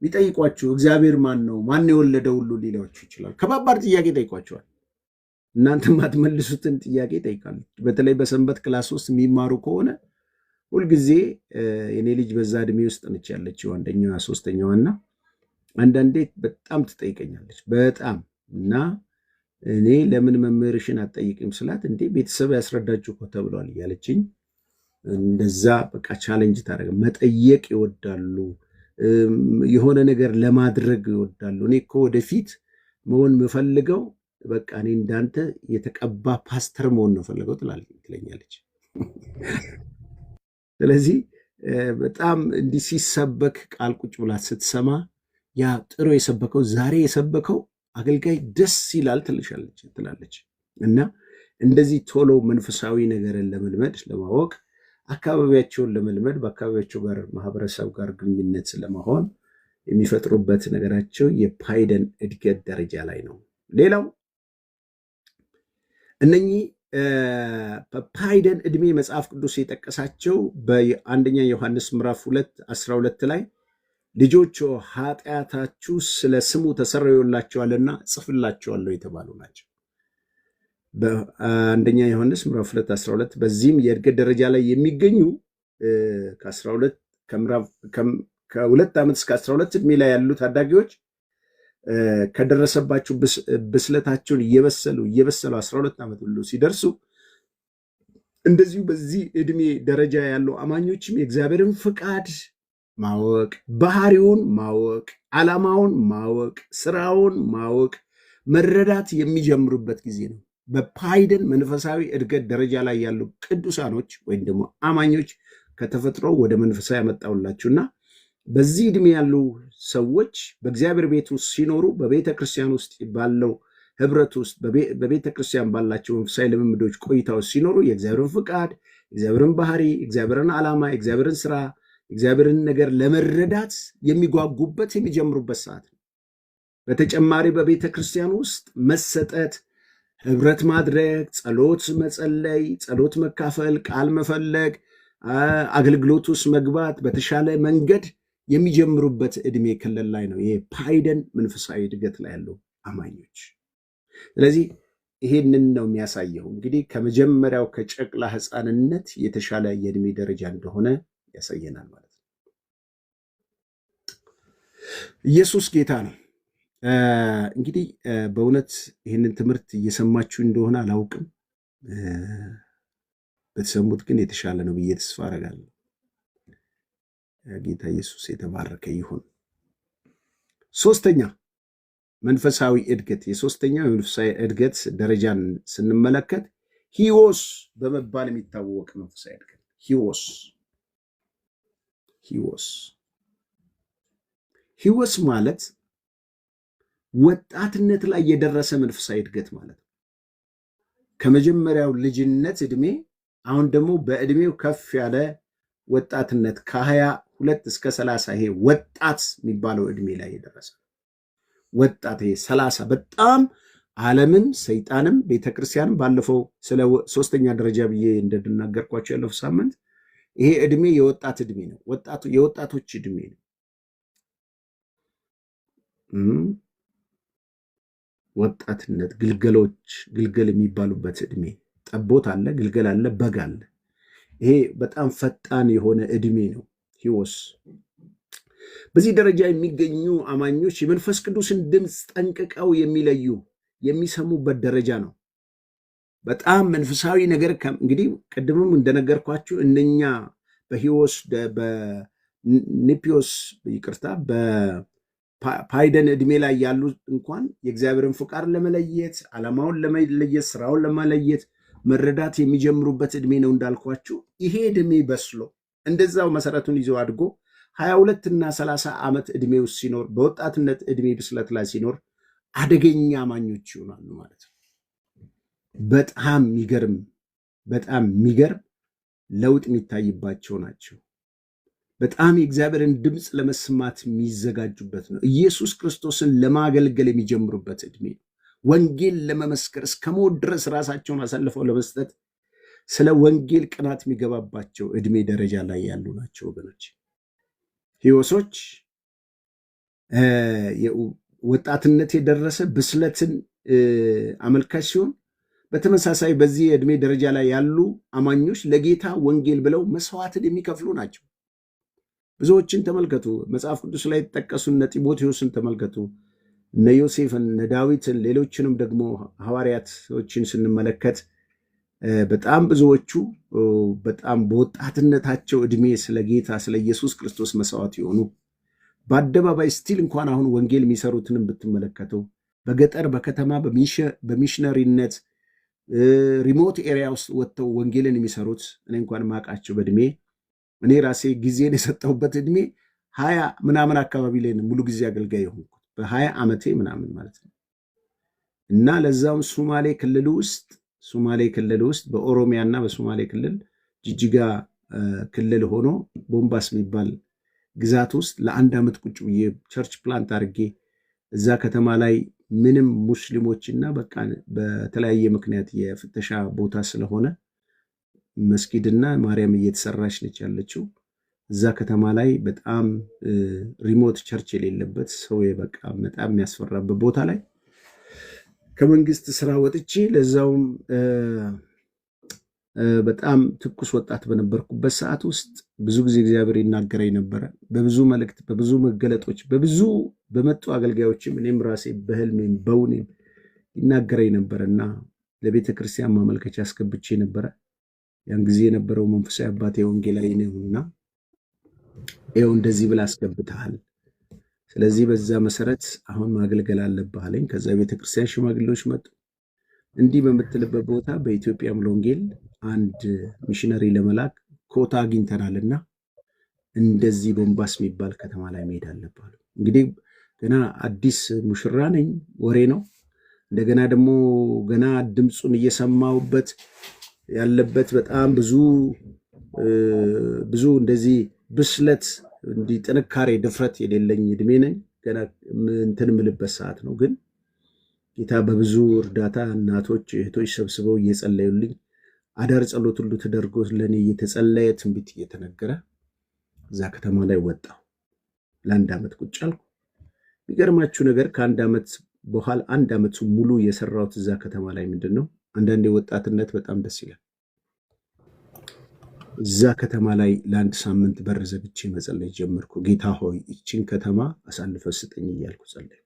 ቢጠይቋችሁ እግዚአብሔር ማን ነው ማን የወለደው ሁሉ ሊላችሁ ይችላል። ከባባድ ጥያቄ ጠይቋቸዋል። እናንተ ማትመልሱትን ጥያቄ ይጠይቃሉ። በተለይ በሰንበት ክላስ ውስጥ የሚማሩ ከሆነ ሁልጊዜ የኔ ልጅ በዛ እድሜ ውስጥ ነች ያለችው 1ኛዋ 3ኛዋና አንዳንዴ በጣም ትጠይቀኛለች በጣም እና እኔ ለምን መምህርሽን አትጠይቅም ስላት እንዴ ቤተሰብ ያስረዳችሁ እኮ ተብሏል እያለችኝ እንደዛ በቃ ቻሌንጅ ታደርገ መጠየቅ ይወዳሉ። የሆነ ነገር ለማድረግ ይወዳሉ። እኔ እኮ ወደፊት መሆን የምፈልገው በቃ እኔ እንዳንተ የተቀባ ፓስተር መሆን ነው ፈልገው ትለኛለች። ስለዚህ በጣም እንዲህ ሲሰበክ ቃል ቁጭ ብላ ስትሰማ ያ ጥሩ የሰበከው ዛሬ የሰበከው አገልጋይ ደስ ይላል ትላለች። እና እንደዚህ ቶሎ መንፈሳዊ ነገርን ለመልመድ ለማወቅ አካባቢያቸውን ለመልመድ በአካባቢያቸው ጋር ማህበረሰብ ጋር ግንኙነት ለመሆን የሚፈጥሩበት ነገራቸው የፓይደን እድገት ደረጃ ላይ ነው። ሌላው እነኚህ ፓይደን እድሜ መጽሐፍ ቅዱስ የጠቀሳቸው በ1ኛ ዮሐንስ ምዕራፍ 2:12 ላይ ልጆች ኃጢአታችሁ ስለ ስሙ ተሰረዩላችኋልና ጽፍላችኋለሁ የተባሉ ናቸው። በ1ኛ ዮሐንስ ምዕራፍ 2:12 በዚህም የእድገት ደረጃ ላይ የሚገኙ ከ2 ዓመት እስከ 12 እድሜ ላይ ያሉ ታዳጊዎች ከደረሰባቸው ብስለታቸውን እየበሰሉ 12 ዓመት ሁሉ ሲደርሱ እንደዚሁ በዚህ እድሜ ደረጃ ያሉ አማኞችም የእግዚአብሔርን ፍቃድ ማወቅ፣ ባህሪውን ማወቅ፣ ዓላማውን ማወቅ፣ ስራውን ማወቅ፣ መረዳት የሚጀምሩበት ጊዜ ነው። በፓይደን መንፈሳዊ እድገት ደረጃ ላይ ያሉ ቅዱሳኖች ወይም ደግሞ አማኞች ከተፈጥሮ ወደ መንፈሳዊ ያመጣውላችሁና በዚህ እድሜ ያሉ ሰዎች በእግዚአብሔር ቤት ውስጥ ሲኖሩ በቤተ ክርስቲያን ውስጥ ባለው ህብረት ውስጥ በቤተ ክርስቲያን ባላቸው መንፈሳዊ ልምምዶች ቆይታዎች ሲኖሩ የእግዚአብሔርን ፍቃድ፣ የእግዚአብሔርን ባህሪ፣ የእግዚአብሔርን ዓላማ፣ የእግዚአብሔርን ስራ፣ የእግዚአብሔርን ነገር ለመረዳት የሚጓጉበት የሚጀምሩበት ሰዓት ነው። በተጨማሪ በቤተ ክርስቲያን ውስጥ መሰጠት፣ ህብረት ማድረግ፣ ጸሎት መጸለይ፣ ጸሎት መካፈል፣ ቃል መፈለግ፣ አገልግሎት ውስጥ መግባት በተሻለ መንገድ የሚጀምሩበት ዕድሜ ክልል ላይ ነው ይሄ ፓይደን መንፈሳዊ እድገት ላይ ያለው አማኞች። ስለዚህ ይሄንን ነው የሚያሳየው። እንግዲህ ከመጀመሪያው ከጨቅላ ህፃንነት የተሻለ የዕድሜ ደረጃ እንደሆነ ያሳየናል ማለት ነው። ኢየሱስ ጌታ ነው። እንግዲህ በእውነት ይህንን ትምህርት እየሰማችሁ እንደሆነ አላውቅም። በተሰሙት ግን የተሻለ ነው ብዬ ተስፋ አደርጋለሁ። ጌታ ኢየሱስ የተባረከ ይሁን። ሶስተኛ መንፈሳዊ እድገት፣ የሶስተኛው የመንፈሳዊ እድገት ደረጃን ስንመለከት ሂዎስ በመባል የሚታወቅ መንፈሳዊ እድገት። ሂዎስ ማለት ወጣትነት ላይ የደረሰ መንፈሳዊ እድገት ማለት ነው። ከመጀመሪያው ልጅነት እድሜ አሁን ደግሞ በእድሜው ከፍ ያለ ወጣትነት ከ22 እስከ 30 ይሄ ወጣት የሚባለው እድሜ ላይ የደረሰ ወጣት። ይሄ 30 በጣም ዓለምን፣ ሰይጣንም፣ ቤተክርስቲያንም ባለፈው ስለ ሶስተኛ ደረጃ ብዬ እንደናገርኳቸው ያለፈው ሳምንት ይሄ እድሜ የወጣት እድሜ ነው። የወጣቶች እድሜ ነው። ወጣትነት ግልገል የሚባሉበት እድሜ፣ ጠቦት አለ፣ ግልገል አለ፣ በግ አለ። ይሄ በጣም ፈጣን የሆነ እድሜ ነው ሂዎስ። በዚህ ደረጃ የሚገኙ አማኞች የመንፈስ ቅዱስን ድምፅ ጠንቅቀው የሚሰሙበት ደረጃ ነው። በጣም መንፈሳዊ ነገር እንግዲህ ቅድምም እንደነገርኳችሁ እነኛ በሂዎስ በኒፒዮስ ይቅርታ በፓይደን እድሜ ላይ ያሉ እንኳን የእግዚአብሔርን ፍቃድ ለመለየት ዓላማውን ለመለየት ስራውን ለመለየት መረዳት የሚጀምሩበት እድሜ ነው እንዳልኳችሁ። ይሄ እድሜ በስሎ እንደዛው መሰረቱን ይዞ አድጎ 22 እና 30 ዓመት እድሜ ውስጥ ሲኖር በወጣትነት እድሜ ብስለት ላይ ሲኖር አደገኛ አማኞች ይሆናሉ ማለት ነው። በጣም የሚገርም ለውጥ የሚታይባቸው ናቸው። በጣም የእግዚአብሔርን ድምፅ ለመስማት የሚዘጋጁበት ነው። ኢየሱስ ክርስቶስን ለማገልገል የሚጀምሩበት እድሜ ነው። ወንጌል ለመመስከር እስከ ሞት ድረስ ራሳቸውን አሳልፈው ለመስጠት ስለ ወንጌል ቅናት የሚገባባቸው እድሜ ደረጃ ላይ ያሉ ናቸው ወገኖች። ሂዎሶች ወጣትነት የደረሰ ብስለትን አመልካች ሲሆን፣ በተመሳሳይ በዚህ የእድሜ ደረጃ ላይ ያሉ አማኞች ለጌታ ወንጌል ብለው መስዋዕትን የሚከፍሉ ናቸው። ብዙዎችን ተመልከቱ። መጽሐፍ ቅዱስ ላይ የተጠቀሱ እነ ጢሞቴዎስን ተመልከቱ፣ እነ ዮሴፍን፣ እነ ዳዊትን፣ ሌሎችንም ደግሞ ሐዋርያቶችን ስንመለከት በጣም ብዙዎቹ በጣም በወጣትነታቸው እድሜ ስለ ጌታ ስለ ኢየሱስ ክርስቶስ መስዋዕት የሆኑ በአደባባይ ስቲል እንኳን አሁን ወንጌል የሚሰሩትንም ብትመለከቱ በገጠር በከተማ በሚሽነሪነት ሪሞት ኤሪያ ውስጥ ወጥተው ወንጌልን የሚሰሩት እኔ እንኳን ማውቃቸው በእድሜ እኔ ራሴ ጊዜን የሰጠሁበት እድሜ 20 ምናምን አካባቢ ላይ ሙሉ ጊዜ አገልጋይ የሆንኩት በ20 ዓመቴ ምናምን ማለት ነው። እና ለዛውም ሶማሌ ክልል ውስጥ በኦሮሚያ እና በሶማሌ ክልል ጅጅጋ ክልል ሆኖ ቦምባስ የሚባል ግዛት ውስጥ ለ1 ዓመት ቁጭ ብዬ ቸርች ፕላንት አድርጌ እዛ ከተማ ላይ ምንም ሙስሊሞችና በቃ በተለያየ ምክንያት የፍተሻ ቦታ ስለሆነ መስጊድና ማርያም እየተሰራች ነች ያለችው። እዛ ከተማ ላይ በጣም ሪሞት ቸርች የሌለበት ሰው በቃ በጣም የሚያስፈራበት ቦታ ላይ ከመንግስት ስራ ወጥቼ ለዛውም በጣም ትኩስ ወጣት በነበርኩበት ሰዓት ውስጥ ብዙ ጊዜ እግዚአብሔር ይናገረኝ ነበረ። በብዙ መልእክት፣ በብዙ መገለጦች፣ በብዙ በመጡ አገልጋዮችም እኔም ራሴ በህልሜም በውኔም ይናገረኝ ነበረ እና ለቤተ ክርስቲያን ማመልከቻ አስገብቼ ነበረ። ያን ጊዜ የነበረው መንፈሳዊ አባቴ ወንጌላዊ ነውና ይኸው እንደዚህ ብላ አስገብተሃል፣ ስለዚህ በዛ መሰረት አሁን ማገልገል አለብህ አለኝ። ከዛ ቤተ ክርስቲያን ሽማግሌዎች መጡ። እንዲህ በምትልበት ቦታ በኢትዮጵያ ሙሉ ወንጌል አንድ ሚሽነሪ ለመላክ ኮታ አግኝተናልና እንደዚህ ቦምባስ የሚባል ከተማ ላይ መሄድ አለብህ። እንግዲህ ገና አዲስ ሙሽራ ነኝ፣ ወሬ ነው። እንደገና ደግሞ ገና ድምፁን እየሰማሁበት ያለበት በጣም ብዙ እንደዚህ ብስለት እንዲህ ጥንካሬ ድፍረት የሌለኝ እድሜ ነኝ። ገና እንትን ምልበት ሰዓት ነው። ግን ጌታ በብዙ እርዳታ እናቶች እህቶች ሰብስበው እየጸለዩልኝ አዳር ጸሎት ሁሉ ተደርጎ ለእኔ እየተጸለየ ትንቢት እየተነገረ እዛ ከተማ ላይ ወጣሁ። ለአንድ ዓመት ቁጭ አልኩ። የሚገርማችሁ ነገር ከአንድ ዓመት በኋላ 1 ዓመቱ ሙሉ የሰራሁት እዛ ከተማ ላይ ምንድን ነው? አንዳንዴ ወጣትነት በጣም ደስ ይላል። እዛ ከተማ ላይ ለአንድ ሳምንት በር ዘግቼ መጸለይ ጀመርኩ። ጌታ ሆይ ይችን ከተማ አሳልፈ ስጠኝ እያልኩ ጸለይኩ።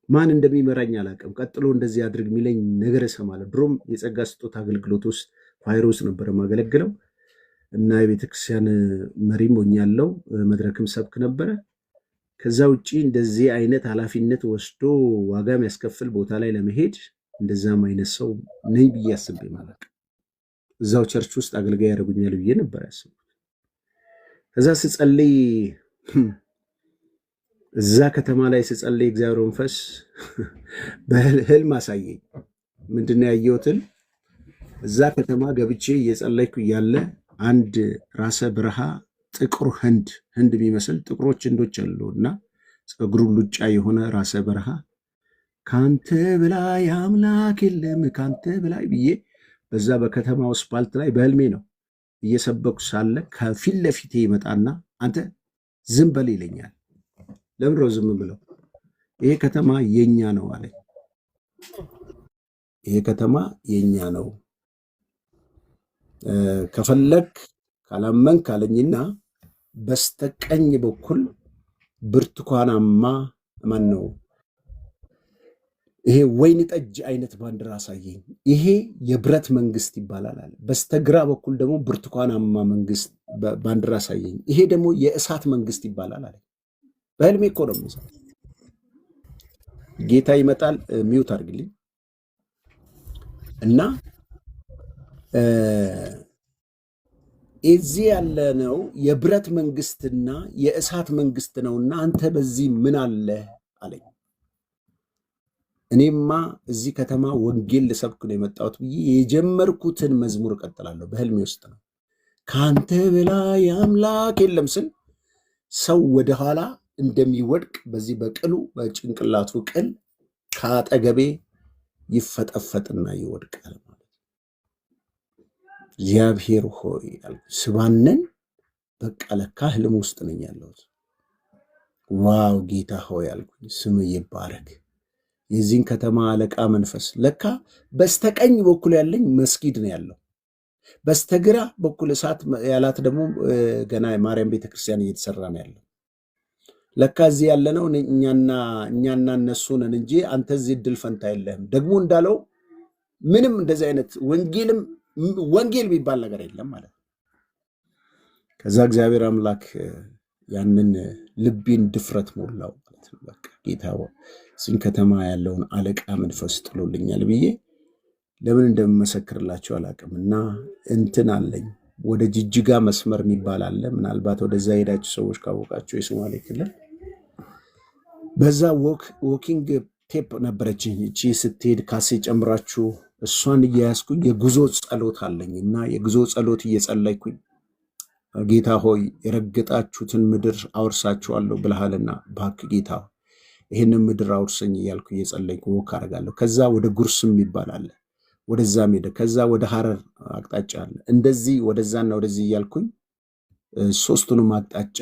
ማን እንደሚመራኝ አላውቅም። ቀጥሎ እንደዚህ አድርግ የሚለኝ ነገር እሰማለሁ። ድሮም የጸጋ ስጦታ አገልግሎት ውስጥ ፋይሮስ ነበር ማገለግለው እና የቤተክርስቲያን መሪም ሆኛለሁ። መድረክም ሰብክ ነበረ። ከዛ ውጪ እንደዚህ አይነት ኃላፊነት ወስዶ ዋጋ የሚያስከፍል ቦታ ላይ ለመሄድ እንደዛም አይነት ሰው ነኝ ብዬ አስቤ ማለት እዛው ቸርች ውስጥ አገልጋይ ያደርጉኛል ብዬ ነበር ያስቡት። ከዛ ስጸልይ እዛ ከተማ ላይ ስጸልይ እግዚአብሔር መንፈስ በህልም አሳየኝ። ምንድነው ያየሁትን? እዛ ከተማ ገብቼ እየጸለይኩ እያለ አንድ ራሰ በረሃ ጥቁር ህንድ የሚመስል ጥቁሮች ህንዶች አሉ እና ፀጉሩ ሉጫ የሆነ ራሰ በረሃ ካንተ በላይ አምላክ የለም ካንተ በላይ ብዬ በዛ በከተማው አስፓልት ላይ በህልሜ ነው እየሰበኩ ሳለ ከፊት ለፊቴ ይመጣና አንተ ዝም በል ይለኛል። ለምን ነው ዝም ብለው? ይሄ ከተማ የኛ ነው አለኝ። ይሄ ከተማ የኛ ነው ከፈለክ ካላመንክ አለኝና በስተቀኝ በኩል ብርቱካናማ ማን ነው ይሄ ወይን ጠጅ አይነት ባንዲራ አሳየኝ። ይሄ የብረት መንግስት ይባላል አለ። በስተግራ በኩል ደግሞ ብርቱካናማ መንግስት ባንዲራ አሳየኝ። ይሄ ደግሞ የእሳት መንግስት ይባላል አለ። በህልሜ እኮ ነው የምሰማው። ጌታ ይመጣል። ሚውት አድርግልኝ እና እዚህ ያለ ነው የብረት መንግስትና የእሳት መንግስት ነውና አንተ በዚህ ምን አለ አለኝ። እኔማ እዚህ ከተማ ወንጌል ልሰብክ ነው የመጣሁት ብዬ የጀመርኩትን መዝሙር እቀጥላለሁ። በህልሜ ውስጥ ነው ከአንተ በላይ አምላክ የለም ስል ሰው ወደኋላ እንደሚወድቅ በዚህ በቅሉ በጭንቅላቱ ቅል ከአጠገቤ ይፈጠፈጥና ይወድቃል ማለት። እግዚአብሔር ሆይ ስባነን በቃ ለካ ህልም ውስጥ ነኝ ያለሁት። ዋው ጌታ ሆይ አልኩኝ፣ ስም ይባረክ። የዚህን ከተማ አለቃ መንፈስ ለካ በስተቀኝ በኩል ያለኝ መስጊድ ነው ያለው፣ በስተግራ በኩል እሳት ያላት ደግሞ ገና የማርያም ቤተክርስቲያን እየተሰራ ነው ያለው። ለካ እዚህ ያለነው እኛና እነሱ ነን እንጂ አንተ እዚህ እድል ፈንታ የለህም። ደግሞ እንዳለው ምንም እንደዚህ አይነት ወንጌል የሚባል ነገር የለም ማለት ነው። ከዛ እግዚአብሔር አምላክ ያንን ልቤን ድፍረት ሞላው ማለት ነው። በቃ ጌታ እዚህን ከተማ ያለውን አለቃ መንፈስ ጥሎልኛል ብዬ ለምን እንደምመሰክርላቸው አላውቅም። እና እንትን አለኝ ወደ ጅጅጋ መስመር የሚባል አለ። ምናልባት ወደዛ ሄዳችሁ ሰዎች ካወቃችሁ የሶማሌ ክልል በዛ ዎኪንግ ቴፕ ነበረችኝ። እቺ ስትሄድ ካሴ ጨምራችሁ እሷን እያያዝኩኝ የጉዞ ጸሎት አለኝ እና የጉዞ ጸሎት እየጸለይኩኝ ጌታ ሆይ የረገጣችሁትን ምድር አውርሳችኋለሁ ብለሃልና እባክህ ጌታ ይህንን ምድር አውርሰኝ እያልኩ እየጸለይኩ ወክ አደርጋለሁ። ከዛ ወደ ጉርስም ይባላል ወደዛም ሄደ። ከዛ ወደ ሐረር አቅጣጫ አለ። እንደዚህ ወደዛና ወደዚህ እያልኩኝ ሶስቱንም አቅጣጫ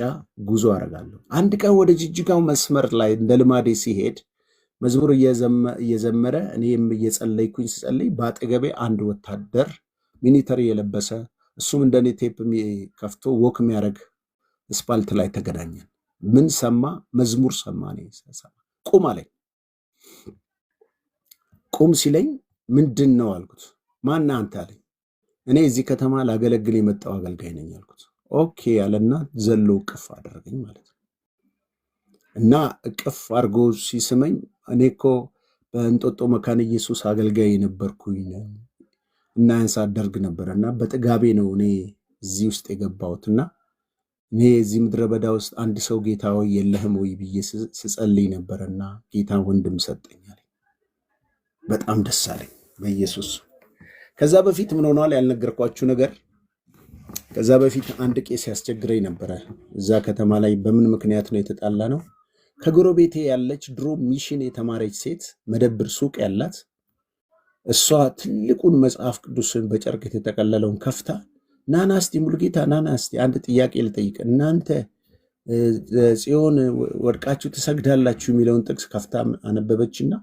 ጉዞ አደርጋለሁ። አንድ ቀን ወደ ጅጅጋው መስመር ላይ እንደ ልማዴ ሲሄድ መዝሙር እየዘመረ እኔም እየጸለይኩኝ ስጸልይ በአጠገቤ አንድ ወታደር ሚኒተሪ የለበሰ እሱም እንደኔ ቴፕ ከፍቶ ወክ የሚያደርግ ስፓልት ላይ ተገናኘን። ምን ሰማ? መዝሙር ሰማ። ቁም አለኝ። ቁም ሲለኝ ምንድን ነው አልኩት። ማን አንተ አለኝ። እኔ እዚህ ከተማ ላገለግል የመጣው አገልጋይ ነኝ አልኩት። ኦኬ ያለና ዘሎ እቅፍ አደረገኝ ማለት ነው። እና እቅፍ አድርጎ ሲስመኝ እኔ እኮ በእንጦጦ መካነ ኢየሱስ አገልጋይ የነበርኩኝ እና ያንሳደርግ ነበረ እና በጥጋቤ ነው እኔ እዚህ ውስጥ የገባሁትና እኔ እዚህ ምድረ በዳ ውስጥ አንድ ሰው ጌታ ወይ የለህም ወይ ብዬ ስጸልይ ነበረና ጌታ ወንድም ሰጠኛል። በጣም ደስ አለኝ በኢየሱስ። ከዛ በፊት ምን ሆኗል ያልነገርኳችሁ ነገር፣ ከዛ በፊት አንድ ቄስ ያስቸግረኝ ነበረ። እዛ ከተማ ላይ በምን ምክንያት ነው የተጣላ ነው? ከጎረቤቴ ያለች ድሮ ሚሽን የተማረች ሴት መደብር ሱቅ ያላት፣ እሷ ትልቁን መጽሐፍ ቅዱስን በጨርቅ የተጠቀለለውን ከፍታ ናና እስቲ ሙሉጌታ ናና እስቲ አንድ ጥያቄ ልጠይቅ፣ እናንተ ጽዮን ወድቃችሁ ትሰግዳላችሁ የሚለውን ጥቅስ ከፍታ አነበበችና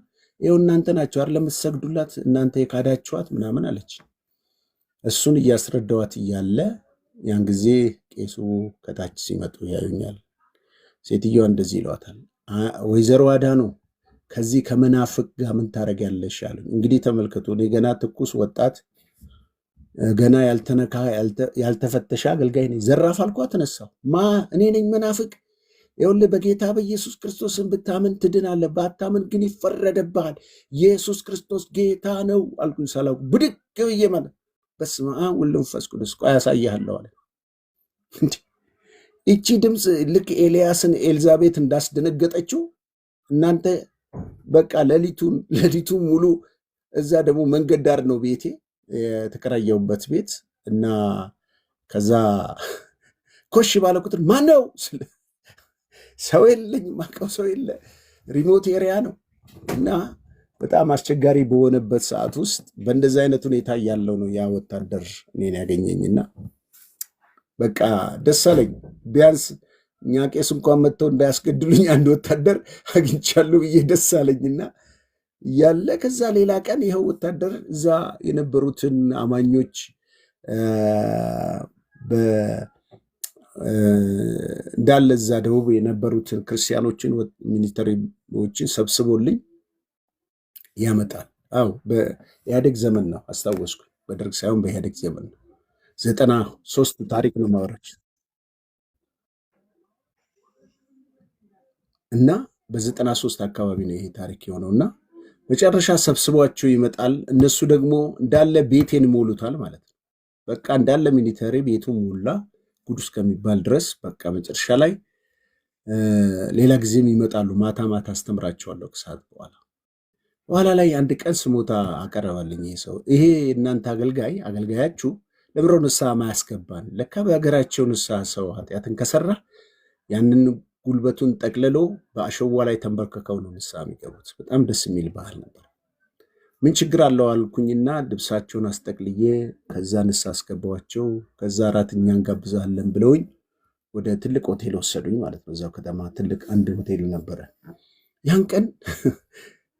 ይኸው እናንተ ናችሁ አይደል ለምትሰግዱላት እናንተ የካዳችኋት ምናምን አለች። እሱን እያስረዳዋት እያለ ያን ጊዜ ቄሱ ከታች ሲመጡ ያዩኛል። ሴትዮዋ እንደዚህ ይሏታል፣ ወይዘሮ አዳኑ ከዚህ ከመናፍቅ ጋር ምን ታደርጊያለሽ አሉኝ። እንግዲህ ተመልከቱ፣ እኔ ገና ትኩስ ወጣት ገና ያልተነካ ያልተፈተሸ አገልጋይ ነኝ። ዘራፍ አልኳ ተነሳሁ። እኔ ነኝ መናፍቅ? ይኸውልህ በጌታ በኢየሱስ ክርስቶስን ብታምን ትድናለህ፣ ባታምን ግን ይፈረድብሃል። ኢየሱስ ክርስቶስ ጌታ ነው አልኩኝ። ሳላውቅ ብድግ ብዬ ማለት በስመ አብ ወወልድ ወመንፈስ ቅዱስ፣ ቆይ ያሳያለሁ አለ። ይቺ ድምፅ ልክ ኤልያስን ኤልዛቤት እንዳስደነገጠችው እናንተ በቃ ሌሊቱን ሙሉ እዛ ደግሞ መንገድ ዳር ነው ቤቴ የተከራየሁበት ቤት እና ከዛ ኮሽ ባለ ቁጥር ማነው ሰው የለኝ፣ ማቀው ሰው የለ፣ ሪሞት ኤሪያ ነው እና በጣም አስቸጋሪ በሆነበት ሰዓት ውስጥ በእንደዚህ አይነት ሁኔታ ያለው ነው ያ ወታደር እኔን ያገኘኝና በቃ ደስ አለኝ። ቢያንስ እኛ ቄስ እንኳን መጥተው እንዳያስገድሉኝ አንድ ወታደር አግኝቻለሁ ብዬ ደስ አለኝና ያለ ከዛ ሌላ ቀን ይኸው ወታደር እዛ የነበሩትን አማኞች እንዳለ እዛ ደቡብ የነበሩትን ክርስቲያኖችን ሚኒተሪዎችን ሰብስቦልኝ ያመጣል። አዎ በኢህአዴግ ዘመን ነው አስታወስኩ። በደርግ ሳይሆን በኢህአዴግ ዘመን ነው። 93 ታሪክ ነው ማወራች እና በ93 አካባቢ ነው ይሄ ታሪክ የሆነውና መጨረሻ ሰብስቧቸው ይመጣል። እነሱ ደግሞ እንዳለ ቤቴን ሞሉታል ማለት ነው። በቃ እንዳለ ሚሊተሪ ቤቱ ሞላ ጉድ እስከሚባል ድረስ። በቃ መጨረሻ ላይ ሌላ ጊዜም ይመጣሉ። ማታ ማታ አስተምራቸዋለሁ ከሰዓት በኋላ ላይ አንድ ቀን ስሞታ አቀረባልኝ ይሄ ሰው፣ ይሄ እናንተ አገልጋያችሁ ለምሮ ንስሐ ማያስገባን? ለካ በሀገራቸው ንስሐ ሰው ኃጢአትን ከሰራ ያንን ጉልበቱን ጠቅልሎ በአሸዋ ላይ ተንበርክከው ነው ንስሐ የሚገቡት። በጣም ደስ የሚል ባህል ነበር። ምን ችግር አለው አልኩኝና ልብሳቸውን አስጠቅልዬ ከዛ ንስሐ አስገባዋቸው። ከዛ እራት እኛ እንጋብዛለን ብለውኝ ወደ ትልቅ ሆቴል ወሰዱኝ ማለት ነው። እዛው ከተማ ትልቅ አንድ ሆቴል ነበረ። ያን ቀን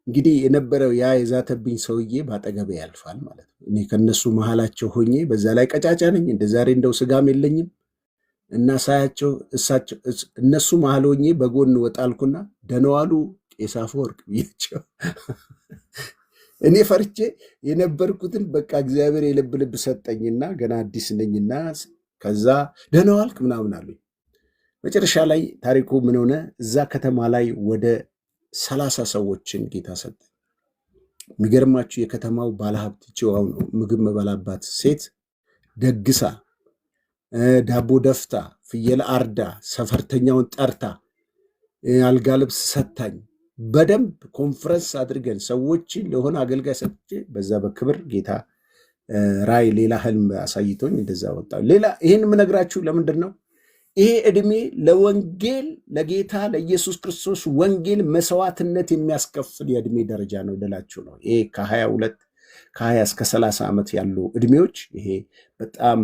እንግዲህ የነበረው ያ የዛተብኝ ሰውዬ ባጠገቤ ያልፋል ማለት ነው። እኔ ከነሱ መሃላቸው ሆኜ በዛ ላይ ቀጫጫ ነኝ፣ እንደ ዛሬ እንደው ስጋም የለኝም እና ሳያቸው እነሱ መሃል ሆኜ በጎን ወጣልኩና ደህና ዋሉ ቄስ አፈወርቅ ብያቸው እኔ ፈርቼ የነበርኩትን በቃ እግዚአብሔር የልብ ልብ ሰጠኝና ገና አዲስ ነኝና ከዛ ደህና ዋልክ ምናምን አሉኝ። መጨረሻ ላይ ታሪኩ ምን ሆነ? እዛ ከተማ ላይ ወደ 30 ሰዎችን ጌታ ሰጠ። የሚገርማችሁ የከተማው ባለሀብት ጭዋው ነው ምግብ መበላባት ሴት ደግሳ ዳቦ ደፍታ ፍየል አርዳ ሰፈርተኛውን ጠርታ አልጋ ልብስ ሰታኝ በደንብ ኮንፈረንስ አድርገን ሰዎችን ለሆነ አገልጋይ ሰጥቼ በዛ በክብር ጌታ ራይ ሌላ ህልም አሳይቶኝ እንደዛ ወጣ። ሌላ ይህን የምነግራችሁ ለምንድን ነው? ይሄ ዕድሜ ለወንጌል ለጌታ ለኢየሱስ ክርስቶስ ወንጌል መስዋዕትነት የሚያስከፍል የዕድሜ ደረጃ ነው ልላችሁ ነው። ይሄ ከ20 እስከ 30 ዓመት ያሉ ዕድሜዎች ይሄ በጣም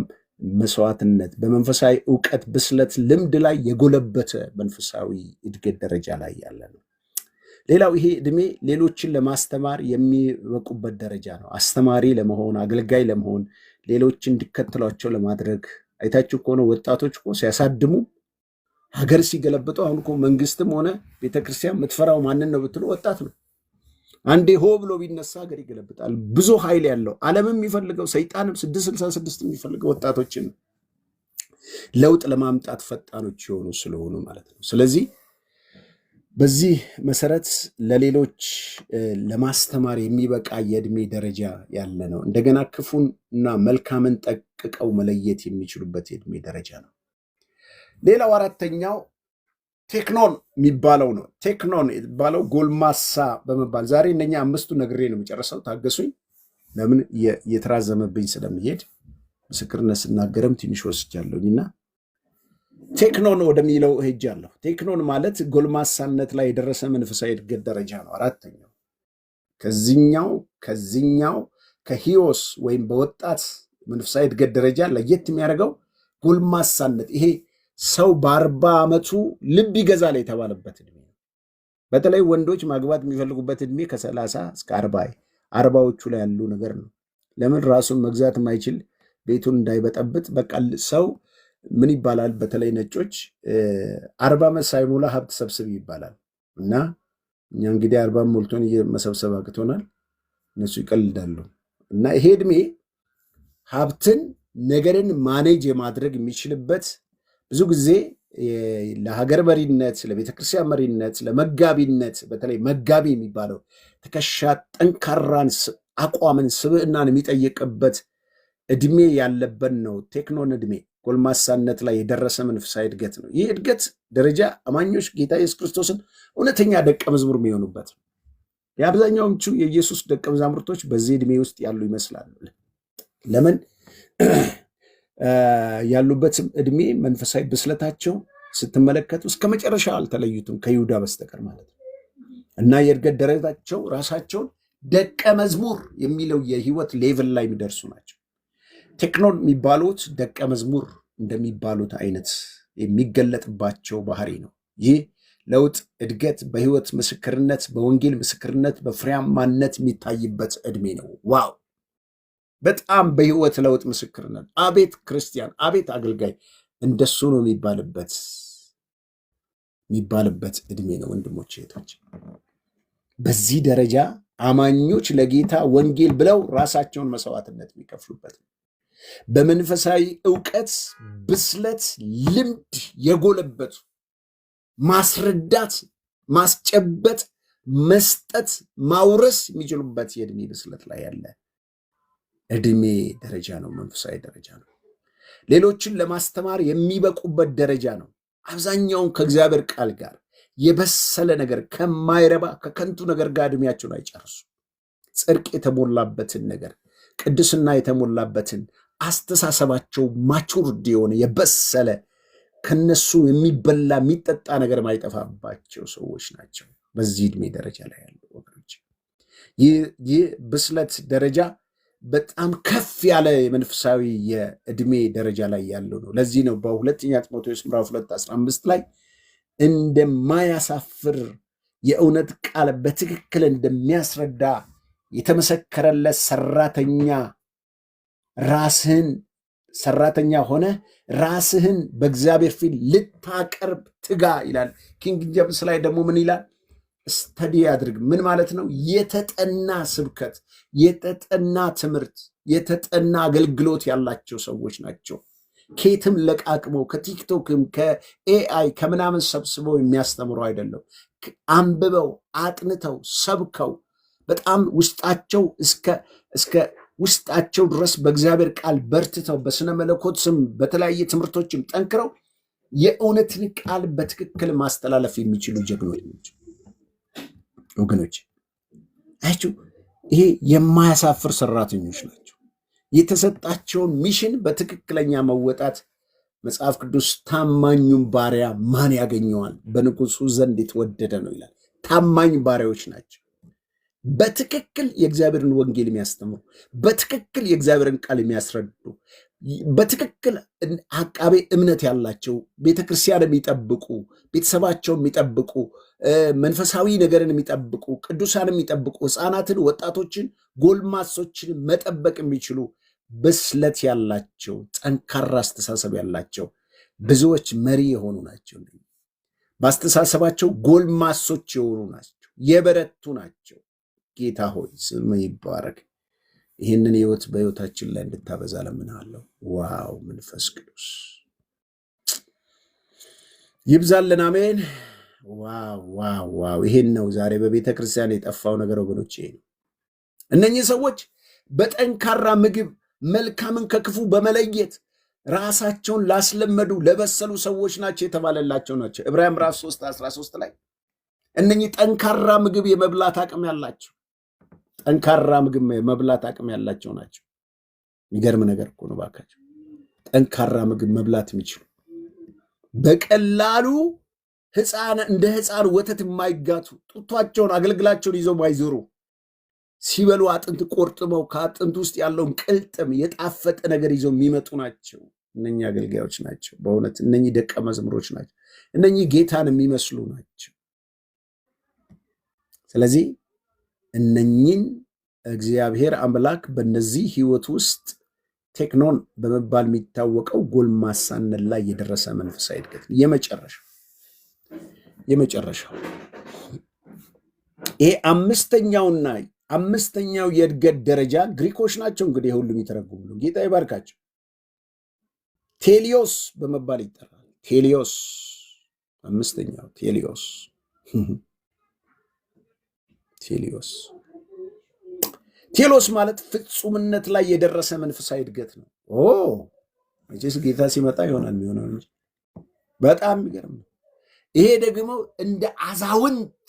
መስዋዕትነት በመንፈሳዊ ዕውቀት ብስለት ልምድ ላይ የጎለበተ መንፈሳዊ እድገት ደረጃ ላይ ያለ ነው። ሌላው ይሄ ዕድሜ ሌሎችን ለማስተማር የሚበቁበት ደረጃ ነው። አስተማሪ ለመሆን አገልጋይ ለመሆን ሌሎች እንዲከተሏቸው ለማድረግ አይታችሁ ከሆነ ወጣቶች እኮ ሲያሳድሙ ሀገር ሲገለብጡ፣ አሁን እኮ መንግስትም ሆነ ቤተክርስቲያን የምትፈራው ማንን ነው ብትሉ ወጣት ነው። አንዴ ሆ ብሎ ቢነሳ ሀገር ይገለብጣል። ብዙ ኃይል ያለው ዓለምም የሚፈልገው ሰይጣንም 666 የሚፈልገው ወጣቶችን ለውጥ ለማምጣት ፈጣኖች የሆኑ ስለሆኑ ማለት ነው። ስለዚህ በዚህ መሰረት ለሌሎች ለማስተማር የሚበቃ የዕድሜ ደረጃ ያለ ነው። እንደገና ክፉን እና መልካምን ጠቅቀው መለየት የሚችሉበት የዕድሜ ደረጃ ነው። ሌላው አራተኛው ቴክኖን የሚባለው ነው። ቴክኖን የሚባለው ጎልማሳ በመባል ዛሬ እነኛ አምስቱ ነግሬ ነው የሚጨርሰው። ታገሱኝ፣ ለምን እየተራዘመብኝ ስለሚሄድ ምስክርነት ስናገረም ትንሽ ወስጃለሁኝና ቴክኖን ወደሚለው ሄጃለሁ። ቴክኖን ማለት ጎልማሳነት ላይ የደረሰ መንፈሳዊ እድገት ደረጃ ነው። አራተኛው ከዚህኛው ከሂዮስ ወይም በወጣት መንፈሳዊ እድገት ደረጃ ለየት የሚያደርገው ጎልማሳነት፣ ይሄ ሰው በ40 ዓመቱ ልብ ይገዛል የተባለበት እድሜ ነው። በተለይ ወንዶች ማግባት የሚፈልጉበት እድሜ ከ30 እስከ 40ዎቹ ላይ ያሉ ነገር ነው። ለምን ራሱን መግዛት የማይችል ቤቱን እንዳይበጠብጥ በቃ ሰው ምን ይባላል? በተለይ ነጮች 40 ዓመት ሳይሞላ ሀብት ሰብስብ ይባላል። እና እኛ እንግዲህ 40 ሞልቶን መሰብሰብ አቅቶናል፣ እነሱ ይቀልዳሉ። እና ይሄ እድሜ ሀብትን ነገርን ማኔጅ የማድረግ የሚችልበት ብዙ ጊዜ ለሀገር መሪነት፣ ለቤተክርስቲያን መሪነት፣ ለመጋቢነት በተለይ መጋቢ የሚባለው ትከሻ ጠንካራን አቋምን ስብዕናን የሚጠይቅበት እድሜ ያለበት ነው። ቴክኖን እድሜ ጎልማሳነት ላይ የደረሰ መንፈሳዊ እድገት ነው። ይህ እድገት ደረጃ አማኞች ጌታ ኢየሱስ ክርስቶስን እውነተኛ ደቀ መዝሙር የሚሆኑበት ነው። የአብዛኛዎቹ የኢየሱስ ደቀ መዛሙርቶች በዚህ እድሜ ውስጥ ያሉ ይመስላሉ። ለምን ያሉበትም እድሜ መንፈሳዊ ብስለታቸው ስትመለከቱ እስከ መጨረሻ አልተለዩትም ከይሁዳ በስተቀር ማለት ነው። እና የእድገት ደረጃቸው ራሳቸውን ደቀ መዝሙር የሚለው የህይወት ሌቭል ላይ የሚደርሱ ናቸው። ቴክኖን የሚባሉት ደቀ መዝሙር እንደሚባሉት አይነት የሚገለጥባቸው ባህሪ ነው። ይህ ለውጥ እድገት በህይወት ምስክርነት፣ በወንጌል ምስክርነት፣ በፍሬያማነት የሚታይበት እድሜ ነው። ዋው! በጣም በህይወት ለውጥ ምስክርነት፣ አቤት ክርስቲያን፣ አቤት አገልጋይ እንደሱ ነው የሚባልበት እድሜ ነው። ወንድሞች እህቶች፣ በዚህ ደረጃ አማኞች ለጌታ ወንጌል ብለው ራሳቸውን መስዋዕትነት የሚከፍሉበት ነው። በመንፈሳዊ ዕውቀት ብስለት፣ ልምድ የጎለበቱ ማስረዳት፣ ማስጨበጥ፣ መስጠት፣ ማውረስ የሚችሉበት የእድሜ ብስለት ላይ ያለ እድሜ ደረጃ ነው። መንፈሳዊ ደረጃ ነው። ሌሎችን ለማስተማር የሚበቁበት ደረጃ ነው። አብዛኛውን ከእግዚአብሔር ቃል ጋር የበሰለ ነገር ከማይረባ ከከንቱ ነገር ጋር እድሜያቸውን አይጨርሱ። ጽድቅ የተሞላበትን ነገር፣ ቅድስና የተሞላበትን አስተሳሰባቸው ማቹርድ የሆነ የበሰለ ከነሱ የሚበላ የሚጠጣ ነገር ማይጠፋባቸው ሰዎች ናቸው። በዚህ እድሜ ደረጃ ላይ ያሉ ወገኖች፣ ይህ ብስለት ደረጃ በጣም ከፍ ያለ የመንፈሳዊ የእድሜ ደረጃ ላይ ያለው ነው። ለዚህ ነው በሁለተኛ ጢሞቴዎስ ምዕራፍ 2:15 ላይ እንደማያሳፍር የእውነት ቃል በትክክል እንደሚያስረዳ የተመሰከረለት ሰራተኛ ሆነ ራስህን በእግዚአብሔር ፊት ልታቀርብ ትጋ ይላል። ኪንግ ጄምስ ላይ ደግሞ ምን ይላል? ስተዲ አድርግ። ምን ማለት ነው? የተጠና ስብከት፣ የተጠና ትምህርት፣ የተጠና አገልግሎት ያላቸው ሰዎች ናቸው። ኬትም ለቃቅመው ከቲክቶክም ከኤአይ ከምናምን ሰብስበው የሚያስተምሩ አይደለም። አንብበው አጥንተው ሰብከው በጣም ውስጣቸው እስከ ውስጣቸው ድረስ በእግዚአብሔር ቃል በርትተው በስነ መለኮት ስም በተለያየ ትምህርቶችም ጠንክረው የእውነትን ቃል በትክክል ማስተላለፍ የሚችሉ ጀግኖች ናቸው ወገኖች። አያችሁ፣ ይሄ የማያሳፍር ሰራተኞች ናቸው። የተሰጣቸውን ሚሽን በትክክለኛ መወጣት መጽሐፍ ቅዱስ ታማኙን ባሪያ ማን ያገኘዋል? በንጉሱ ዘንድ የተወደደ ነው ይላል። ታማኝ ባሪያዎች ናቸው። በትክክል የእግዚአብሔርን ወንጌል የሚያስተምሩ፣ በትክክል የእግዚአብሔርን ቃል የሚያስረዱ፣ በትክክል አቃቤ እምነት ያላቸው፣ ቤተክርስቲያን የሚጠብቁ፣ ቤተሰባቸውን የሚጠብቁ፣ መንፈሳዊ ነገርን የሚጠብቁ፣ ቅዱሳን የሚጠብቁ፣ ሕፃናትን፣ ወጣቶችን፣ ጎልማሶችን መጠበቅ የሚችሉ ብስለት ያላቸው፣ ጠንካራ አስተሳሰብ ያላቸው ብዙዎች መሪ የሆኑ ናቸው። በአስተሳሰባቸው ጎልማሶች የሆኑ ናቸው፣ የበረቱ ናቸው። ጌታ ሆይ ስም ይባረክ። ይህንን ህይወት በህይወታችን ላይ እንድታበዛ ለምናለሁ። ዋው መንፈስ ቅዱስ ይብዛልን። አሜን። ዋው ይሄን ነው ዛሬ በቤተ ክርስቲያን የጠፋው ነገር ወገኖች። ይሄ ነው። እነኚህ ሰዎች በጠንካራ ምግብ መልካምን ከክፉ በመለየት ራሳቸውን ላስለመዱ ለበሰሉ ሰዎች ናቸው የተባለላቸው ናቸው። ዕብራውያን ምዕራፍ 3:13 ላይ እነኚህ ጠንካራ ምግብ የመብላት አቅም ያላቸው ጠንካራ ምግብ መብላት አቅም ያላቸው ናቸው። የሚገርም ነገር እኮ ነው ባካቸው። ጠንካራ ምግብ መብላት የሚችሉ በቀላሉ እንደ ሕፃን ወተት የማይጋቱ ጡቷቸውን አገልግላቸውን ይዘው ማይዞሩ ሲበሉ አጥንት ቆርጥመው ከአጥንት ውስጥ ያለውን ቅልጥም የጣፈጠ ነገር ይዘው የሚመጡ ናቸው። እነኚህ አገልጋዮች ናቸው። በእውነት እነኚህ ደቀ መዝሙሮች ናቸው። እነኚህ ጌታን የሚመስሉ ናቸው። ስለዚህ እነኚህን እግዚአብሔር አምላክ በእነዚህ ህይወት ውስጥ ቴክኖን በመባል የሚታወቀው ጎልማሳነት ላይ የደረሰ መንፈሳዊ እድገት የመጨረሻው ይሄ አምስተኛው የእድገት ደረጃ ግሪኮች ናቸው እንግዲህ ሁሉም ይተረጉሙ። ጌታ ይባርካቸው። ቴሊዮስ በመባል ይጠራል። አምስተኛው ቴሎስ ማለት ፍጹምነት ላይ የደረሰ መንፈሳዊ እድገት ነው። መቼስ ጌታ ሲመጣ ይሆናል የሚሆነው እንጂ በጣም የሚገርም ነው። ይሄ ደግሞ እንደ አዛውንት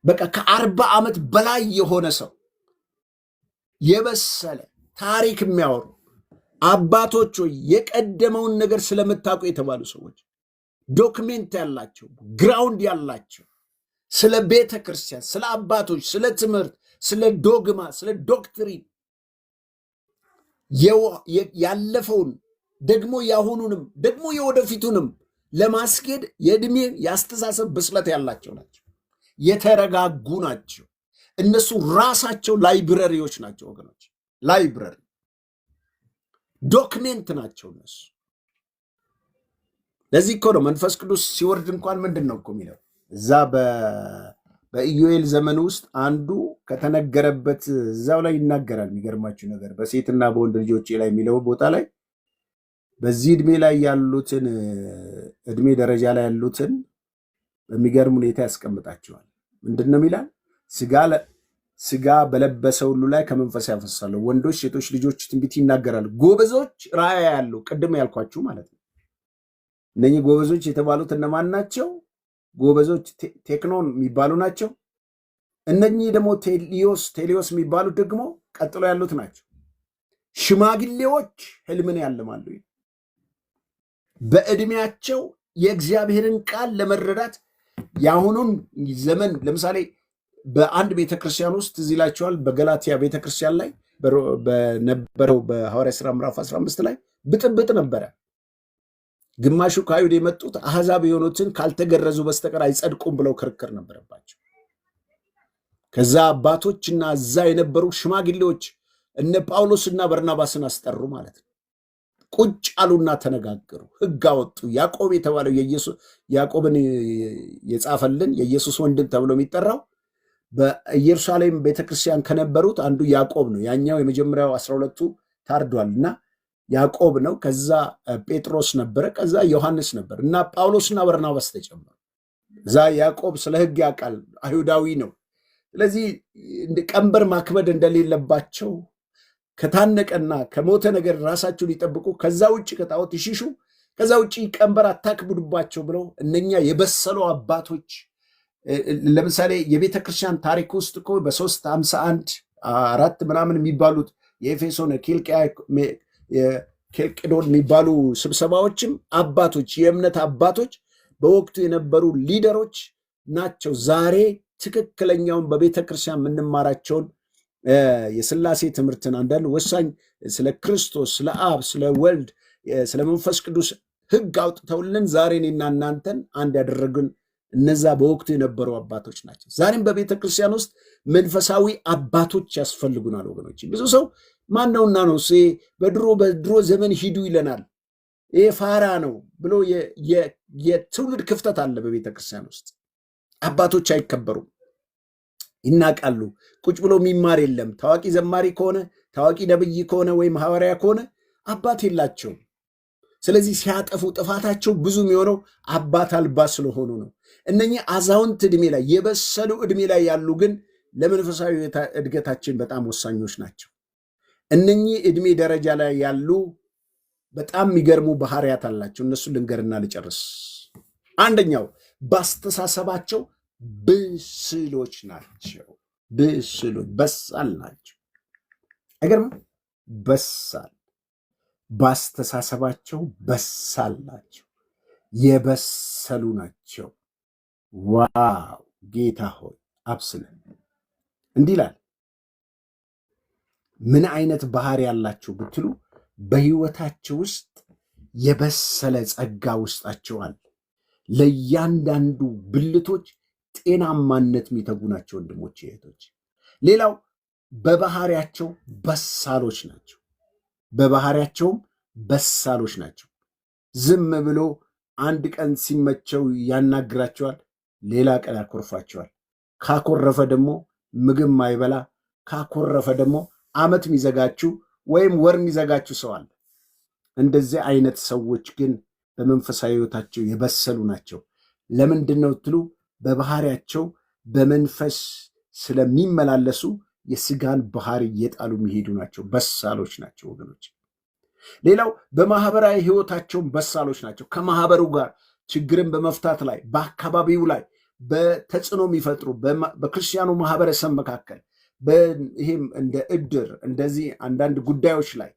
በቃ ከ40 ዓመት በላይ የሆነ ሰው የበሰለ ታሪክ የሚያወሩ አባቶች ሆይ የቀደመውን ነገር ስለምታውቁ የተባሉ ሰዎች ዶክሜንት ያላቸው ግራውንድ ያላቸው ስለ ቤተ ክርስቲያን፣ ስለ አባቶች፣ ስለ ትምህርት፣ ስለ ዶግማ፣ ስለ ዶክትሪን ያለፈውን ደግሞ ያሁኑንም ደግሞ የወደፊቱንም ለማስኬድ የዕድሜ የአስተሳሰብ ብስለት ያላቸው ናቸው። የተረጋጉ ናቸው። እነሱ ራሳቸው ላይብረሪዎች ናቸው ወገኖች። ላይብረሪ ዶክሜንት ናቸው እነሱ። ለዚህ እኮ ነው መንፈስ ቅዱስ ሲወርድ እንኳን ምንድን ነው እኮ የሚለው እዛ በኢዮኤል ዘመን ውስጥ አንዱ ከተነገረበት እዛው ላይ ይናገራል። የሚገርማችሁ ነገር በሴትና በወንድ ልጆቼ ላይ የሚለው ቦታ ላይ በዚህ ዕድሜ ላይ ያሉትን ዕድሜ ደረጃ ላይ ያሉትን በሚገርም ሁኔታ ያስቀምጣቸዋል። ምንድን ነው የሚላል? ስጋ በለበሰ ሁሉ ላይ ከመንፈስ ያፈሳለሁ። ወንዶች ሴቶች ልጆች ትንቢት ይናገራሉ። ጎበዞች ራእይ ያሉ ቅድም ያልኳችሁ ማለት ነው። እነኚህ ጎበዞች የተባሉት እነማን ናቸው? ጎበዞች ቴክኖን የሚባሉ ናቸው። እነኚህ ደግሞ ቴሊዮስ የሚባሉት ደግሞ ቀጥሎ ያሉት ናቸው። ሽማግሌዎች ህልምን ያልማሉ። በዕድሜያቸው የእግዚአብሔርን ቃል ለመረዳት የአሁኑን ዘመን ለምሳሌ በአንድ ቤተክርስቲያን ውስጥ እዚህ ላቸዋል። በገላትያ ቤተክርስቲያን ላይ በነበረው በሐዋርያ ሥራ ምዕራፍ 15 ላይ ብጥብጥ ነበረ። ግማሹ ከአይሁድ የመጡት አሕዛብ የሆኑትን ካልተገረዙ በስተቀር አይጸድቁም ብለው ክርክር ነበረባቸው። ከዛ አባቶችና እዛ የነበሩ ሽማግሌዎች እነ ጳውሎስና በርናባስን አስጠሩ ማለት ነው። ቁጭ አሉና ተነጋገሩ፣ ሕግ አወጡ። ያዕቆብ የተባለው ያዕቆብን የጻፈልን የኢየሱስ ወንድም ተብሎ የሚጠራው በኢየሩሳሌም ቤተክርስቲያን ከነበሩት አንዱ ያዕቆብ ነው። ያኛው የመጀመሪያው 12ቱ ታርዷል እና ያዕቆብ ነው። ከዛ ጴጥሮስ ነበረ፣ ከዛ ዮሐንስ ነበር እና ጳውሎስና በርናባስ ተጨመሩ። እዛ ያዕቆብ ስለ ሕግ ያውቃል፣ አይሁዳዊ ነው። ስለዚህ ቀንበር ማክበድ እንደሌለባቸው ከታነቀና ከሞተ ነገር ራሳቸውን ይጠብቁ፣ ከዛ ውጭ ከጣዖት ይሽሹ፣ ከዛ ውጭ ቀንበር አታክብዱባቸው ብለው እነኛ የበሰሉ አባቶች ለምሳሌ የቤተ ክርስቲያን ታሪክ ውስጥ እኮ በ351 4 ምናምን የሚባሉት የኤፌሶን ኬልቄዶን የሚባሉ ስብሰባዎችም አባቶች የእምነት አባቶች በወቅቱ የነበሩ ሊደሮች ናቸው። ዛሬ ትክክለኛውን በቤተ ክርስቲያን የምንማራቸውን የሥላሴ ትምህርትን አንዳንድ ወሳኝ ስለ ክርስቶስ፣ ስለ አብ፣ ስለ ወልድ፣ ስለ መንፈስ ቅዱስ ሕግ አውጥተውልን ዛሬ እኔና እናንተን አንድ ያደረጉን እነዛ በወቅቱ የነበሩ አባቶች ናቸው። ዛሬም በቤተ ክርስቲያን ውስጥ መንፈሳዊ አባቶች ያስፈልጉናል ወገኖች። ብዙ ሰው ማን ነውና ነው በድሮ ዘመን ሂዱ ይለናል፣ ይሄ ፋራ ነው ብሎ የትውልድ ክፍተት አለ በቤተ ክርስቲያን ውስጥ። አባቶች አይከበሩም፣ ይናቃሉ። ቁጭ ብሎ የሚማር የለም። ታዋቂ ዘማሪ ከሆነ ታዋቂ ነብይ ከሆነ ወይም ሐዋርያ ከሆነ አባት የላቸውም። ስለዚህ ሲያጠፉ ጥፋታቸው ብዙ የሚሆነው አባት አልባ ስለሆኑ ነው። እነኚህ አዛውንት ዕድሜ ላይ የበሰሉ ዕድሜ ላይ ያሉ ግን ለመንፈሳዊ እድገታችን በጣም ወሳኞች ናቸው። እነኚህ ዕድሜ ደረጃ ላይ ያሉ በጣም የሚገርሙ ባህሪያት አላቸው። እነሱ ልንገርና ልጨርስ። አንደኛው በአስተሳሰባቸው ብስሎች ናቸው። በሳል ናቸው። አይገርምም? በሳል በአስተሳሰባቸው በሳል ናቸው። የበሰሉ ናቸው። ዋው! ጌታ ሆይ አብስለን። እንዲህ ይላል። ምን አይነት ባህሪ ያላቸው ብትሉ በሕይወታቸው ውስጥ የበሰለ ጸጋ ውስጣቸው አለ። ለእያንዳንዱ ብልቶች ጤናማነት የሚተጉ ናቸው። ወንድሞች እህቶች፣ ሌላው በባህሪያቸው በሳሎች ናቸው። በባህሪያቸውም በሳሎች ናቸው። ዝም ብሎ አንድ ቀን ሲመቸው ያናግራቸዋል፣ ሌላ ቀን ያኮርፋቸዋል። ካኮረፈ ደግሞ ምግብ ማይበላ፣ ካኮረፈ ደግሞ ዓመት የሚዘጋችሁ ወይም ወር የሚዘጋችሁ ሰው አለ። እንደዚህ አይነት ሰዎች ግን በመንፈሳዊ ሕይወታቸው የበሰሉ ናቸው። ለምንድን ነው ትሉ? በባህሪያቸው በመንፈስ ስለሚመላለሱ የስጋን ባህሪ እየጣሉ የሚሄዱ ናቸው። በሳሎች ናቸው ወገኖች። ሌላው በማህበራዊ ሕይወታቸው በሳሎች ናቸው። ከማህበሩ ጋር ችግርን በመፍታት ላይ፣ በአካባቢው ላይ በተጽዕኖ የሚፈጥሩ በክርስቲያኑ ማህበረሰብ መካከል ይህም እንደ እድር እንደዚህ አንዳንድ ጉዳዮች ላይ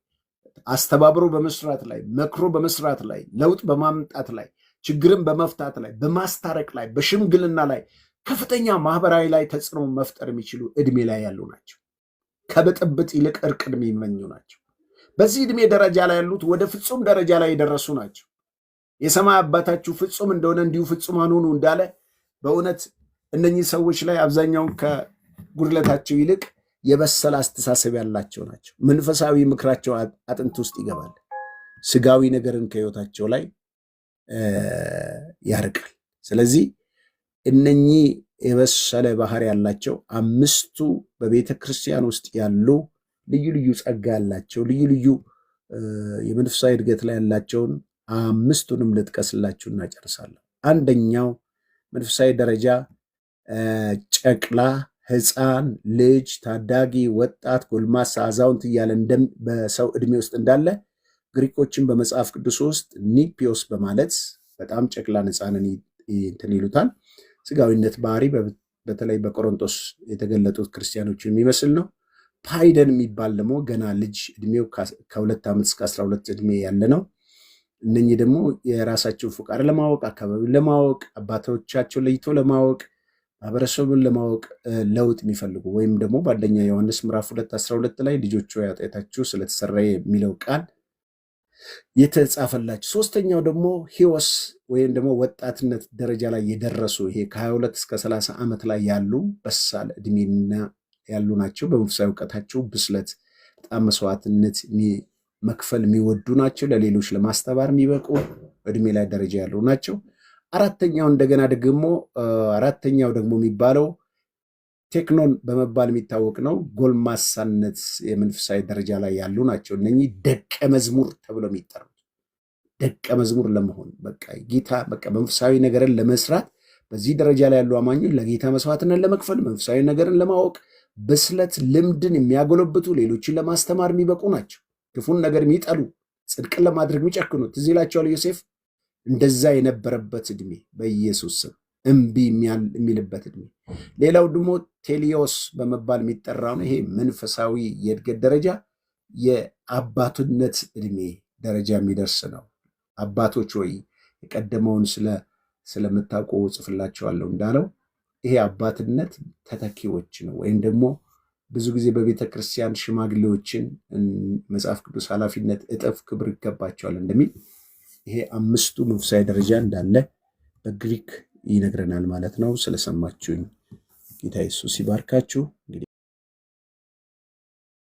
አስተባብሮ በመስራት ላይ፣ መክሮ በመስራት ላይ፣ ለውጥ በማምጣት ላይ፣ ችግርን በመፍታት ላይ፣ በማስታረቅ ላይ፣ በሽምግልና ላይ ከፍተኛ ማህበራዊ ላይ ተጽዕኖ መፍጠር የሚችሉ ዕድሜ ላይ ያሉ ናቸው። ከብጥብጥ ይልቅ እርቅን የሚመኙ ናቸው። በዚህ ዕድሜ ደረጃ ላይ ያሉት ወደ ፍጹም ደረጃ ላይ የደረሱ ናቸው። የሰማይ አባታችሁ ፍጹም እንደሆነ እንዲሁ ፍጹማን ሁኑ እንዳለ በእውነት እነኚህ ሰዎች ላይ አብዛኛውን ከጉድለታቸው ይልቅ የበሰለ አስተሳሰብ ያላቸው ናቸው። መንፈሳዊ ምክራቸው አጥንት ውስጥ ይገባል። ስጋዊ ነገርን ከሕይወታቸው ላይ ያርቃል። ስለዚህ እነኚህ የበሰለ ባህሪ ያላቸው አምስቱ በቤተ ክርስቲያን ውስጥ ያሉ ልዩ ልዩ ጸጋ ያላቸው ልዩ ልዩ የመንፈሳዊ እድገት ላይ ያላቸውን አምስቱንም ልጥቀስላችሁ እና ጨርሳለሁ። አንደኛው መንፈሳዊ ደረጃ ጨቅላ፣ ሕፃን፣ ልጅ፣ ታዳጊ፣ ወጣት፣ ጎልማሳ፣ አዛውንት እያለ በሰው ዕድሜ ውስጥ እንዳለ ግሪኮችን በመጽሐፍ ቅዱስ ውስጥ ኒፒዮስ በማለት በጣም ጨቅላን ሕፃንን እንትን ይሉታል። ስጋዊነት ባህሪ በተለይ በቆሮንቶስ የተገለጡት ክርስቲያኖችን የሚመስል ነው። ፓይደን የሚባል ደግሞ ገና ልጅ ዕድሜው ከ2 ዓመት እስከ 12 ዕድሜ ያለ ነው። እነኚህ ደግሞ የራሳቸውን ፍቃድ ለማወቅ፣ አካባቢውን ለማወቅ፣ አባቶቻቸው ለይቶ ለማወቅ፣ ማህበረሰቡን ለማወቅ ለውጥ የሚፈልጉ ወይም ደግሞ በአንደኛ ዮሐንስ ምዕራፍ 2:12 ላይ ልጆች ሆይ ኃጢአታችሁ ስለተሰረየ የሚለው ቃል የተጻፈላቸው። ሶስተኛው ደግሞ ሂዎስ ወይም ደግሞ ወጣትነት ደረጃ ላይ የደረሱ ይሄ ከ22 እስከ 30 ዓመት ላይ ያሉ በሳል ዕድሜና ያሉ ናቸው። በመንፈሳዊ እውቀታቸው ብስለት፣ በጣም መስዋዕትነት መክፈል የሚወዱ ናቸው። ለሌሎች ለማስተባር የሚበቁ ዕድሜ ላይ ደረጃ ያሉ ናቸው። አራተኛው ደግሞ የሚባለው ቴክኖን በመባል የሚታወቅ ነው። ጎልማሳነት የመንፈሳዊ ደረጃ ላይ ያሉ ናቸው። እነኚህ ደቀ መዝሙር ተብለው የሚጠሩት ደቀ መዝሙር ለመሆን ጌታ መንፈሳዊ ነገርን ለመስራት በዚህ ደረጃ ላይ ያሉ አማኞች ለጌታ መስዋዕትነት ለመክፈል መንፈሳዊ ነገርን ለማወቅ ብስለት፣ ልምድን የሚያጎለብቱ ሌሎችን ለማስተማር የሚበቁ ናቸው። ክፉን ነገር የሚጠሉ ጽድቅን ለማድረግ የሚጨክኑ ትዝ ይላቸዋል ዮሴፍ። እንደዛ የነበረበት ዕድሜ በኢየሱስ ስም እምቢ የሚልበት ዕድሜ። ሌላው ደግሞ ቴሊዮስ በመባል የሚጠራው ነው። ይሄ መንፈሳዊ የእድገት ደረጃ የአባትነት ዕድሜ ደረጃ የሚደርስ ነው። አባቶች ወይ የቀደመውን ስለምታውቁ ጽፍላቸዋለሁ እንዳለው ይሄ አባትነት ተተኪዎች ነው። ወይም ደግሞ ብዙ ጊዜ በቤተ ክርስቲያን ሽማግሌዎችን መጽሐፍ ቅዱስ ኃላፊነት እጥፍ ክብር ይገባቸዋል እንደሚል ይሄ አምስቱ መንፈሳዊ ደረጃ እንዳለ በግሪክ ይነግረናል ማለት ነው። ስለሰማችሁኝ ጌታ ኢየሱስ ይባርካችሁ።